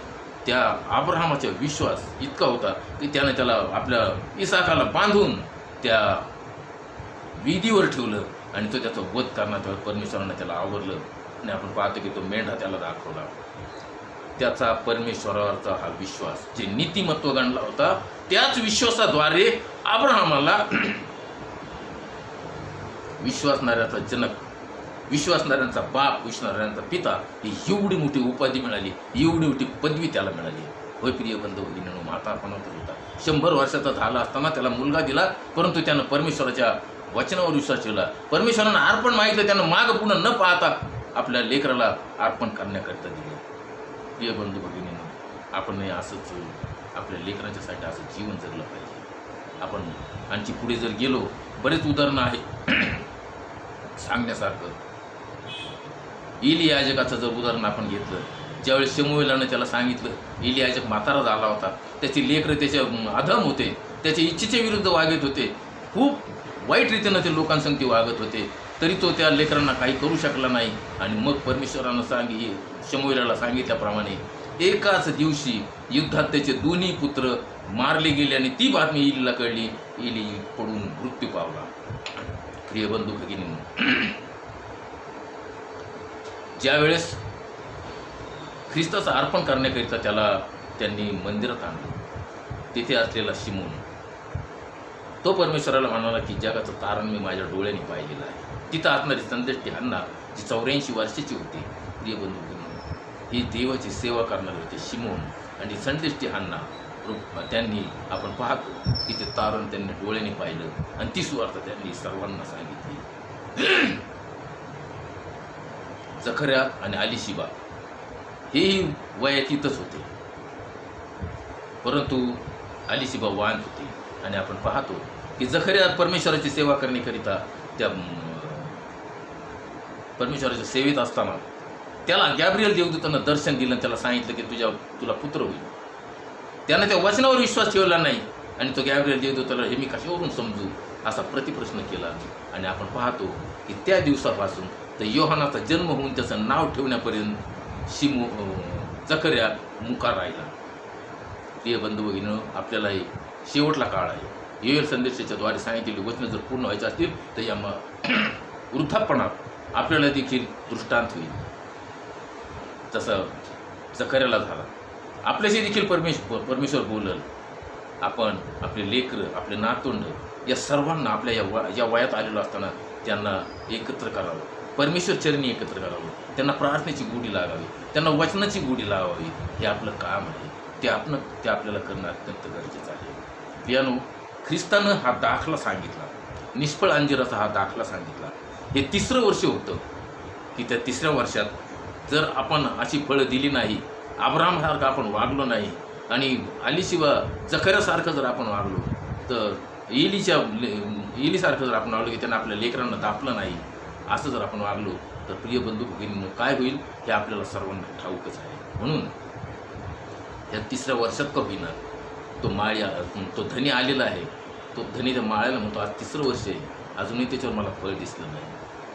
त्या अब्राहमाचा विश्वास इतका होता की त्याने त्याला आपल्या इसाकाला बांधून त्या विधीवर ठेवलं आणि तो त्याचा वध करण्यात परमेश्वराने त्याला आवरलं. आणि आपण पाहतो की तो मेंढा त्याला दाखवला. त्याचा परमेश्वरावरचा हा विश्वास, जे नीतिमत्व गणला होता, त्याच विश्वासाद्वारे अब्राहमाला विश्वासणाऱ्याचा जनक, विश्वासणाऱ्यांचा बाप, विश्वासणाऱ्यांचा पिता ही एवढी मोठी उपाधी मिळाली, एवढी मोठी पदवी त्याला मिळाली. होय प्रिय बंधू भगिनींनो, म्हातारपणातच होता, 100 वर्षाचा झाला असताना त्याला मुलगा दिला. परंतु त्यानं परमेश्वराच्या वचनावर विश्वास ठेवला. परमेश्वरानं अर्पण मागितलं, त्यानं मागं पुन्हा न पाहता आपल्या लेकराला अर्पण करण्याकरिता दिलं. प्रिय बंधू भगिनींनो, आपण असंच आपल्या लेकरांच्यासाठी असं जीवन जगलं पाहिजे. आपण आणखी पुढे जर गेलो, बरेच उदाहरणं आहे सांगण्यासारखं. एली याजकाचं जर उदाहरण आपण घेतलं, ज्यावेळेस शमूएलानं त्याला सांगितलं, एली याजक म्हातारा झाला होता, त्याची लेकरं त्याच्या अधम होते, त्याच्या इच्छेच्या विरुद्ध वागत होते, खूप वाईट रीतीनं ते लोकांसंगती वागत होते, तरी तो त्या लेकरांना काही करू शकला नाही. आणि मग परमेश्वरानं शमूएलाला सांगितल्याप्रमाणे एकाच दिवशी युद्धात त्याचे दोन्ही पुत्र मारले गेले आणि ती बातमी एलीला कळली. एली पडून मृत्यू पावला. प्रिय बंधू भगिनींनो, ज्यावेळेस ख्रिस्ताचं अर्पण करण्याकरिता त्यांनी मंदिरात आणलं, तिथे असलेला शिमोन तो परमेश्वराला म्हणाला की जगाचं तारण मी माझ्या डोळ्यांनी पाहिलेलं आहे. तिथं असणारी संदेष्टी हन्ना, जी 84 वर्षाची होती. प्रिय बंधू भगिनींनो, ही देवाची सेवा करणारे होते शिमोन आणि संदेष्टी हन्ना. त्यांनी आपण पाहतो की ते तारण त्यांनी डोळ्याने पाहिलं आणि ती सुवार्ता त्यांनी सर्वांना सांगितली. जखर्या आणि अलिशिबा हेही वयातीतच होते, परंतु अलीशिबा वाहन होते. आणि आपण पाहतो की जखर्या परमेश्वराची सेवा करण्याकरिता त्या परमेश्वराच्या सेवेत असताना त्याला गॅब्रिएल देवदूतानं दर्शन दिलं, त्याला सांगितलं की तुला पुत्र होईल. त्यानं त्या वचनावर विश्वास ठेवला नाही आणि तो गॅब्रिएल देवदूताला हे मी कशावरून समजू असा प्रतिप्रश्न केला. आणि आपण पाहतो की त्या दिवसापासून तर योहानाचा जन्म होऊन त्याचं नाव ठेवण्यापर्यंत जकर्या मुका राहिला. प्रिय बंधू भगिनींनो, आपल्यालाही शेवटला काळ आहे. योएल संदेशाच्या द्वारे सांगितलेली वचनं जर पूर्ण व्हायची असतील तर या वृद्धापणात आपल्याला देखील दृष्टांत होईल. तसं जकर्याला झाला. आपल्याशी देखील परमेश्वर बोलल. आपण आपले लेकरं, आपले नातवंड या सर्वांना आपल्या या वयात आलेलो असताना त्यांना एकत्र करावं, परमेश्वर चरणी एकत्र करावं, त्यांना प्रार्थनेची गोडी लागावी, त्यांना वचनाची गोडी लावावी. हे आपलं काम आहे. ते आपल्याला करणं अत्यंत गरजेचं आहे. प्रियानो, ख्रिस्तानं हा दाखला सांगितला, निष्फळ अंजिराचा हा दाखला सांगितला. हे 3रं वर्ष होतं की त्या 3ऱ्या वर्षात जर आपण अशी फळं दिली नाही, अब्राहमसारखं आपण वागलो नाही आणि अलीशिबा जकर्यासारखं जर आपण वागलो, तर एलीसारखं जर आपण वागलो की त्यांना आपल्या लेकरांना दापलं नाही, असं जर आपण वागलो तर प्रिय बंधू भगिनींनो काय होईल हे आपल्याला सर्वांना ठाऊकच आहे. म्हणून या 3ऱ्या वर्षात का होईना तो धनी आलेला आहे. तो धनी त्या माळ्याला म्हणतो आज 3रं वर्ष आहे, अजूनही त्याच्यावर मला फळ दिसलं नाही.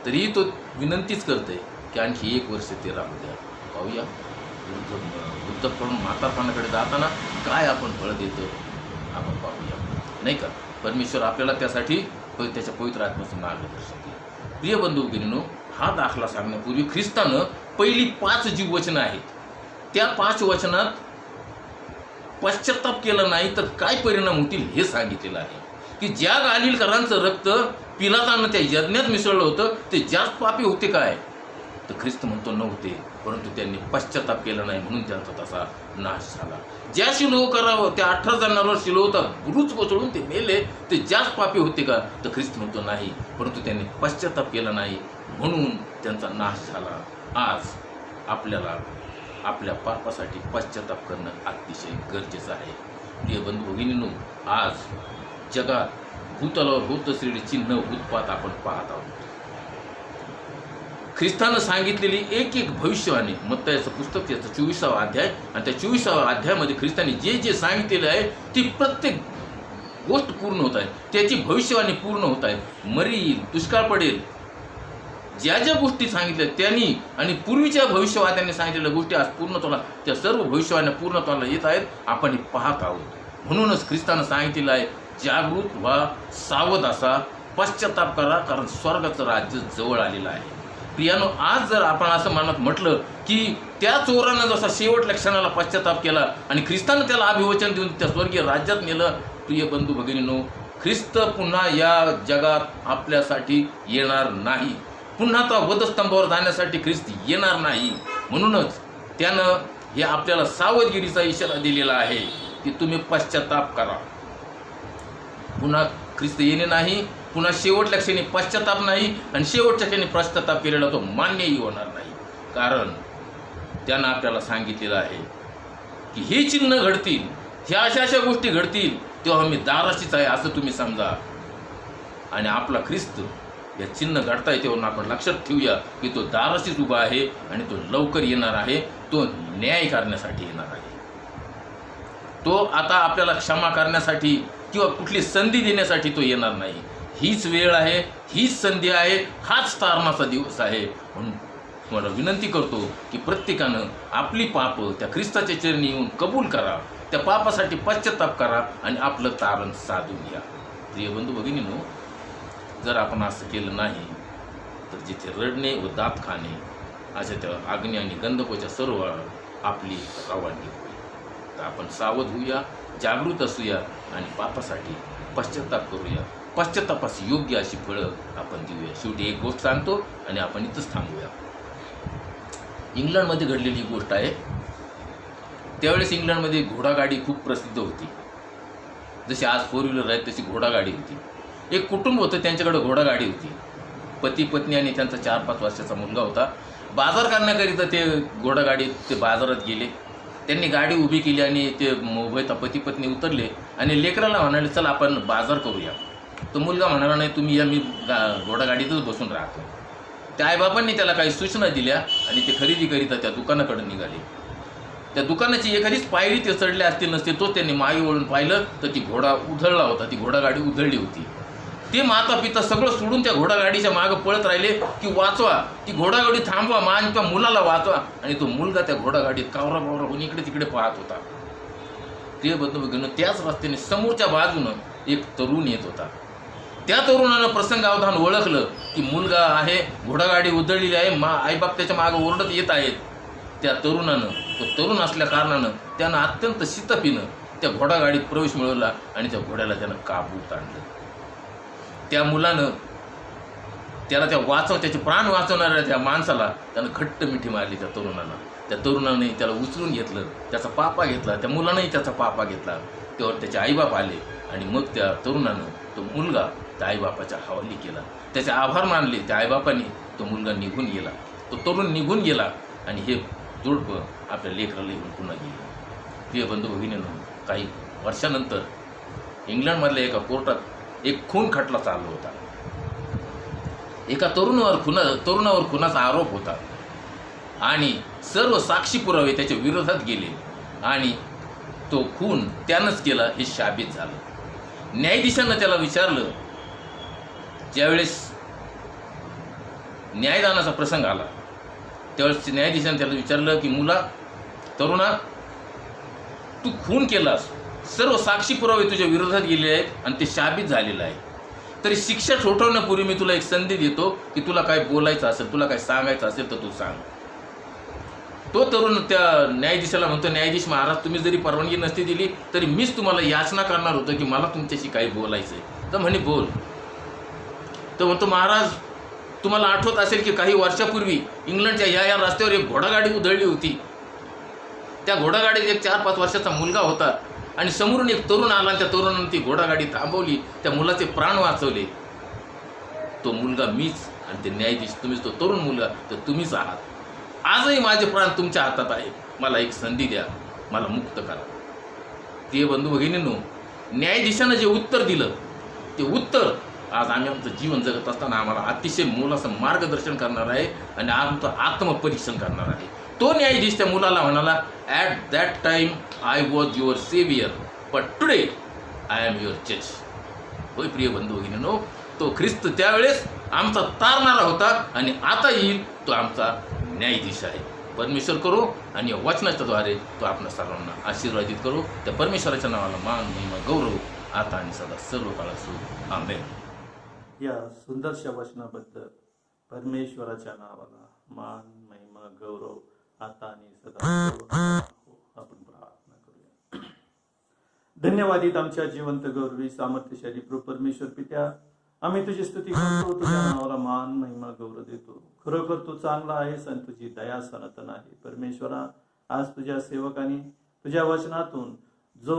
तरीही तो विनंतीच करते की आणखी 1 वर्ष ते राहू द्या. पाहूया वृद्धपण म्हातारपणाकडे जाताना काय आपण फळ देतो आपण पाहूया, नाही का. परमेश्वर आपल्याला त्यासाठी त्याच्या पवित्र आत्म्याचं मार्गदर्शन केलं. प्रिय बंधू भगिनींनो, हा दाखला सांगण्यापूर्वी ख्रिस्तानं पहिली 5 जी वचनं आहेत त्या 5 वचनात पश्चाताप केला नाही तर काय परिणाम होतील हे सांगितलेलं आहे. की ज्या गालिलकरांचं रक्त पिलातानं त्या यज्ञात मिसळलं होतं ते जास्त पापी होते काय, तर ख्रिस्त म्हणतो नव्हते, परंतु त्यांनी पश्चाताप केला नाही म्हणून त्यांचा तसा नाश झाला. ज्या शिलोह करावं त्या 18 जणांवर शिलोहता बुरुज कोसळून ते मेले ते जास्त पापी होते का, तर ख्रिस्त म्हणतो नाही, परंतु त्यांनी पश्चाताप केला नाही म्हणून त्यांचा नाश झाला. आज आपल्याला आपल्या पापासाठी पश्चाताप करणं अतिशय गरजेचं आहे. प्रिय बंधू भगिनींनो, आज जगात भूतलावर होत असलेली चिन्ह उत्पात आपण पाहत आहोत. ख्रिस्तानं सांगितलेली एक भविष्यवाणी, मत्तायाचं पुस्तक त्याचा 24वा अध्याय आणि त्या 24व्या अध्यायामध्ये ख्रिस्ताने जे सांगितलेले आहे ती प्रत्येक गोष्ट पूर्ण होत आहे. त्याची भविष्यवाणी पूर्ण होत आहे. मरी येईल, दुष्काळ पडेल, ज्या गोष्टी सांगितल्या त्यांनी आणि पूर्वीच्या भविष्यवाद्यांनी सांगितलेल्या गोष्टी आज पूर्णत्वाला, त्या सर्व भविष्यवाण्या पूर्णत्वाला येत आहेत. आपण हे पाहत आहोत. म्हणूनच ख्रिस्तानं सांगितलेलं आहे जागृत व्हा, सावध असा, पश्चाताप करा, कारण स्वर्गाचं राज्य जवळ आलेलं आहे. प्रियानो, आज जर आपण असं मनात म्हटलं की त्या चोरानं जसा शेवटच्या क्षणाला पश्चाताप केला आणि ख्रिस्तानं त्याला अभिवचन देऊन त्या स्वर्गीय राज्यात नेलं, प्रिय बंधू भगिनींनो, ख्रिस्त पुन्हा या जगात आपल्यासाठी येणार नाही. पुन्हा तो वधस्तंभावर जाण्यासाठी ख्रिस्त येणार नाही. म्हणूनच त्यानं हे आपल्याला सावधगिरीचा इशारा दिलेला आहे की तुम्ही पश्चाताप करा. पुन्हा ख्रिस्त येणे नाही, पुन्हा शेवटच्या क्षणी पश्चाताप नाही आणि शेवटच्या क्षणी पश्चाताप केलेला तो मान्यही होणार नाही. कारण त्यानं आपल्याला सांगितलेलं आहे की हे चिन्ह घडतील, ह्या अशा गोष्टी घडतील, तेव्हा मी दाराशीच आहे असं तुम्ही समजा. आणि आपला ख्रिस्त या चिन्ह घडताय तेव्हा आपण लक्षात ठेवूया की तो दाराशीच उभा आहे आणि तो लवकर येणार आहे. तो न्याय करण्यासाठी येणार आहे. तो आता आपल्याला क्षमा करण्यासाठी किंवा कुठली संधी देण्यासाठी तो येणार नाही. हीच वेळ आहे, हीच संधी आहे, हाच तारणाचा दिवस आहे. म्हणून मला विनंती करतो की प्रत्येकानं आपली पाप त्या ख्रिस्ताच्या चरणी येऊन कबूल करा, त्या पापासाठी पश्चाताप करा आणि आपलं तारण साधून घ्या. प्रिय बंधू भगिनींनो, जर आपण असं केलं नाही तर जिथे रडणे व दात खाणे अशा त्या अग्नी आणि गंधकोच्या सर्व आपली रवानगी होईल. तर आपण सावध होऊया, जागृत असूया आणि पापासाठी पश्चाताप करूया. पश्चातापास योग्य अशी फळं आपण देऊया. शेवटी एक गोष्ट सांगतो आणि आपण इथंच थांबूया. इंग्लंडमध्ये घडलेली ही गोष्ट आहे. त्यावेळेस इंग्लंडमध्ये घोडागाडी खूप प्रसिद्ध होती. जशी आज 4 व्हीलर आहेत तशी घोडागाडी होती. एक कुटुंब होतं, त्यांच्याकडे घोडागाडी होती. पती पत्नी आणि त्यांचा 4-5 वर्षाचा मुलगा होता. बाजार करण्याकरिता ते घोडागाडीत ते बाजारात गेले त्यांनी गाडी उभी केली आणि ते उभयता पती पत्नी उतरले आणि लेकराला म्हणाले चल आपण बाजार करूया. तो मुलगा म्हणाला नाही तुम्ही या, मी घोडागाडीतच बसून राहतो. त्या आईबापांनी त्याला काही सूचना दिल्या आणि ते खरेदी करीता त्या दुकानाकडे निघाले. त्या दुकानाची एखादीच पायरी ते चढले असतील नसते, तो त्यांनी मागे वळून पाहिलं तर ती घोडा उधळला होता, ती घोडागाडी उधळली होती. ते माता पिता सगळं सोडून त्या घोडागाडीच्या मागं पळत राहिले की वाचवा, ती घोडागाडी थांबवा, माझ्या मुलाला वाचवा. आणि तो मुलगा त्या घोडागाडीत कावरा बावरा होऊन इकडे तिकडे पाहत होता. ते बघून त्याच रस्त्याने समोरच्या बाजूनं एक तरुण येत होता. त्या तरुणानं प्रसंगावधान ओळखलं की मुलगा आहे, घोडागाडी उधळलेली आहे, आईबाप त्याच्या मागं ओरडत येत आहेत. त्या तरुणानं, तो तरुण असल्या कारणानं त्यानं अत्यंत शितपीनं त्या घोडागाडीत प्रवेश मिळवला आणि त्या घोड्याला त्यानं काबूत आणलं. त्या मुलानं त्याला त्याचे प्राण वाचवणाऱ्या त्या माणसाला त्यानं घट्ट मिठी मारली त्या तरुणाला. त्या तरुणाने त्याला उचलून घेतलं, त्याचा पापा घेतला, त्या मुलानंही त्याचा पापा घेतला. तेव्हा त्याचे आईबाप आले आणि मग त्या तरुणानं तो मुलगा त्या आईबापाच्या हवाली केला. त्याचे आभार मानले त्या आईबापाने. तो मुलगा निघून गेला, तो तरुण निघून गेला आणि हे जोडपं आपल्या लेकराला येऊन पुन्हा गेलं. प्रिय बंधू भगिनींनो, काही वर्षानंतर इंग्लंडमधल्या एका कोर्टात एक खून खटला चालू होता. एका तरुणावर खुनाचा आरोप होता आणि सर्व साक्षी पुरावे त्याच्या विरोधात गेले आणि तो खून त्यानंच केला हे साबित झालं. न्यायाधीशानं त्याला विचारलं, ज्यावेळेस न्यायदानाचा प्रसंग आला त्यावेळेस न्यायाधीशानं त्याला विचारलं की तरुणा, तू खून केलास, सर्व साक्षी पुरावे तुझ्या विरोधात गेले आहेत आणि ते साबित झालेलं आहे, तरी शिक्षा ठोठवण्यापूर्वी मी तुला एक संधी देतो की तुला काय बोलायचं असेल, तुला काय सांगायचं असेल तर तू सांग. तो तरुण त्या न्यायाधीशाला म्हणतो, न्यायाधीश महाराज, तुम्ही जरी परवानगी नसती दिली तरी मीच तुम्हाला याचना करणार होतो की मला तुमच्याशी काही बोलायचं आहे. तर म्हणे बोल. तर म्हणतो, महाराज, तुम्हाला आठवत असेल की काही वर्षापूर्वी इंग्लंडच्या या रस्त्यावर एक घोडागाडी उधळली होती. त्या घोडागाडीत एक 4-5 वर्षाचा मुलगा होता आणि समोरून एक तरुण आला आणि त्या तरुणाने ती घोडागाडी थांबवली, त्या मुलाचे प्राण वाचवले. तो मुलगा मीच आणि ते न्यायाधीश तुम्हीच, तो तरुण मुलगा तर तुम्हीच आहात. आजही माझे प्राण तुमच्या हातात आहे, मला एक संधी द्या, मला मुक्त करा. ते बंधू भगिनींनो, न्यायाधीशानं जे उत्तर दिलं ते उत्तर आज आम्ही आमचं जीवन जगत असताना आम्हाला अतिशय मोलाचं मार्गदर्शन करणार आहे आणि आमचं आत्मपरीक्षण करणार आहे. तो न्यायाधीश त्या मुलाला म्हणाला, at that time I was your saviour, but today I am your जज. होय प्रिय बंधू भगिनींनो, तो ख्रिस्त त्यावेळेस आमचा तारणारा होता आणि आता येईल तो आमचा न्यायाधीश आहे. परमेश्वर करो आणि या वचनाच्या द्वारे तो आपल्या सर्वांना आशीर्वादित करो. त्या परमेश्वराच्या नावाला मान, महिमा, गौरव आता आणि सदा सर्व काळ असो. आमेन. या सुंदरशा वचनाबद्दल परमेश्वराच्या नावाला मान, महिमा, गौरव आता आणि सदा सर्व काळ असो. आपण प्रार्थना करूया. धन्यवादित आमच्या जिवंत गौरवी सामर्थ्यशाली प्रभू परमेश्वर पित्या, आम्ही तुझी स्तुती करतो, तुझ्या नावाला मान, महिमा, गौरव देतो. खरोखर तू चांगला आहेस आणि तुझी दया सनातन आहे. परमेश्वरा, आज तुझ्या सेवकाने तुझ्या वचनातून जो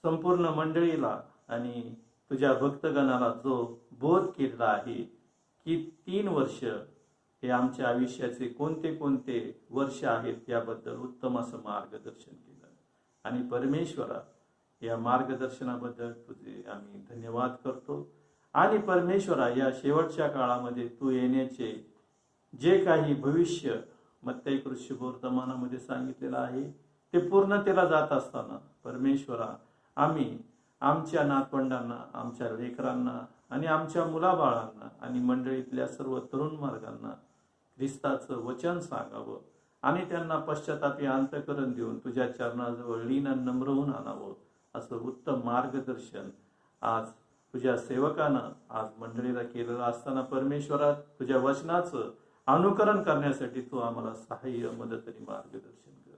संपूर्ण मंडळीला आणि तुझ्या भक्तगणाला जो बोध केलेला आहे की 3 वर्ष हे आमच्या आयुष्याचे कोणते कोणते वर्ष आहेत याबद्दल उत्तम असं मार्गदर्शन केलं. आणि परमेश्वरा, या मार्गदर्शनाबद्दल तुझे आम्ही धन्यवाद करतो. आणि परमेश्वरा, या शेवटच्या काळामध्ये तू येण्याचे जे काही भविष्य मत्ती शुभवर्तमानामध्ये सांगितलेलं आहे ते पूर्णतेला जात असताना परमेश्वरा, आम्ही आमच्या नातवंडांना, आमच्या लेकरांना आणि आमच्या मुलाबाळांना आणि मंडळीतल्या सर्व तरुण मार्गांना ख्रिस्ताचं वचन सांगावं आणि त्यांना पश्चातापी अंतःकरण देऊन तुझ्या चरणाजवळ लीन नम्र होऊन आणावं, असं उत्तम मार्गदर्शन आज तुझ्या सेवकानं आज मंडळीला केलेलं असताना परमेश्वरा, तुझ्या वचनाचं अनुकरण करण्यासाठी तू आम्हाला सहाय्य, मदत आणि मार्गदर्शन कर.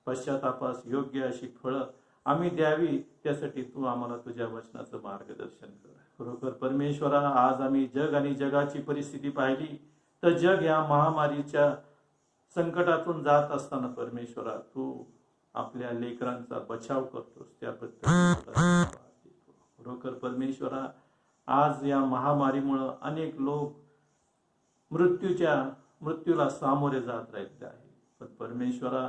पश्चातापास योग्य अशी फळं आम्ही द्यावी, त्यासाठी तू आम्हाला तुझ्या वचनाचं मार्गदर्शन कर. खरोखर परमेश्वरा, आज आम्ही जग आणि जगाची परिस्थिती पाहिली तर जग या महामारीच्या संकटातून जात असताना परमेश्वरा, तू आपल्या लेकरांचा बचाव करतोस, त्याबद्दल खरोखर परमेश्वरा, आज या महामारीमुळं अनेक लोक मृत्यूला सामोरे जात राहिले आहे. पण परमेश्वरा,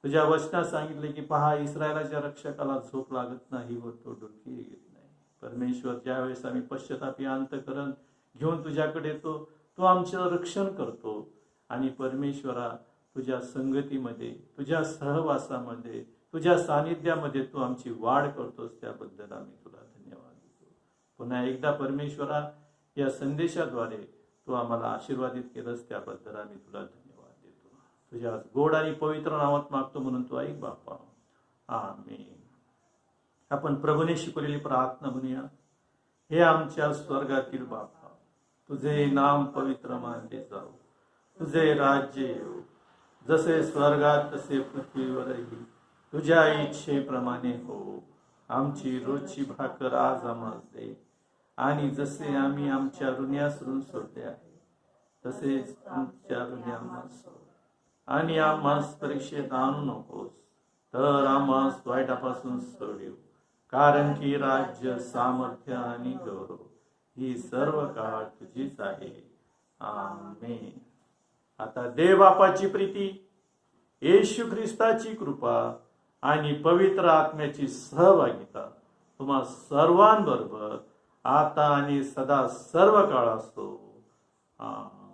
तुझ्या वचनात सांगितले की पहा, इस्रायलाच्या रक्षकाला झोप लागत नाही व तो डुलकी येत नाही. परमेश्वर, ज्यावेळेस आम्ही पश्चातापी अंतःकरण घेऊन तुझ्याकडे येतो, तू आमचं रक्षण करतो. आणि परमेश्वरा, तुझ्या संगतीमध्ये, तुझ्या सहवासामध्ये, तुझ्या सानिध्यामध्ये तू आमची वाढ करतोस, त्याबद्दल आम्ही तुला धन्यवाद देतो. पुन्हा एकदा परमेश्वरा, या संदेशाद्वारे तू आम्हाला आशीर्वादित केलंस, त्याबद्दल आम्ही तुला धन्यवाद देतो. तुझ्या गोड आणि पवित्र नावात मागतो, म्हणून तू ऐक बापा. आमेन. आपण प्रभूने शिकवलेली प्रार्थना म्हणूया. हे आमच्या स्वर्गातील बापा, तुझे नाम पवित्र मानले जाऊ, तुझे राज्य येऊ, जसे स्वर्गात तसे पृथ्वीवरही तुझ्या इच्छेप्रमाणे हो. आमची रोजची भाकर आज आम्हास दे, आणि जसे आम्ही आमच्या ऋण्यासरून सोडले आहे, तसेच आमच्या ऋणी आम्हास सोड, आणि आम्हास परीक्षेत आणू नकोस, तर आम्हास वाईटापासून सोडव. कारण की राज्य, सामर्थ्य आणि गौरव ही सर्व काळ तुझीच आहे. आमेन. आता देव बापाची प्रीती, येशू ख्रिस्ताची कृपा आणि पवित्र आत्म्याची सहभागिता तुम्हा सर्वांबरोबर आता आणि सदा सर्व काळ असतो. आमेन.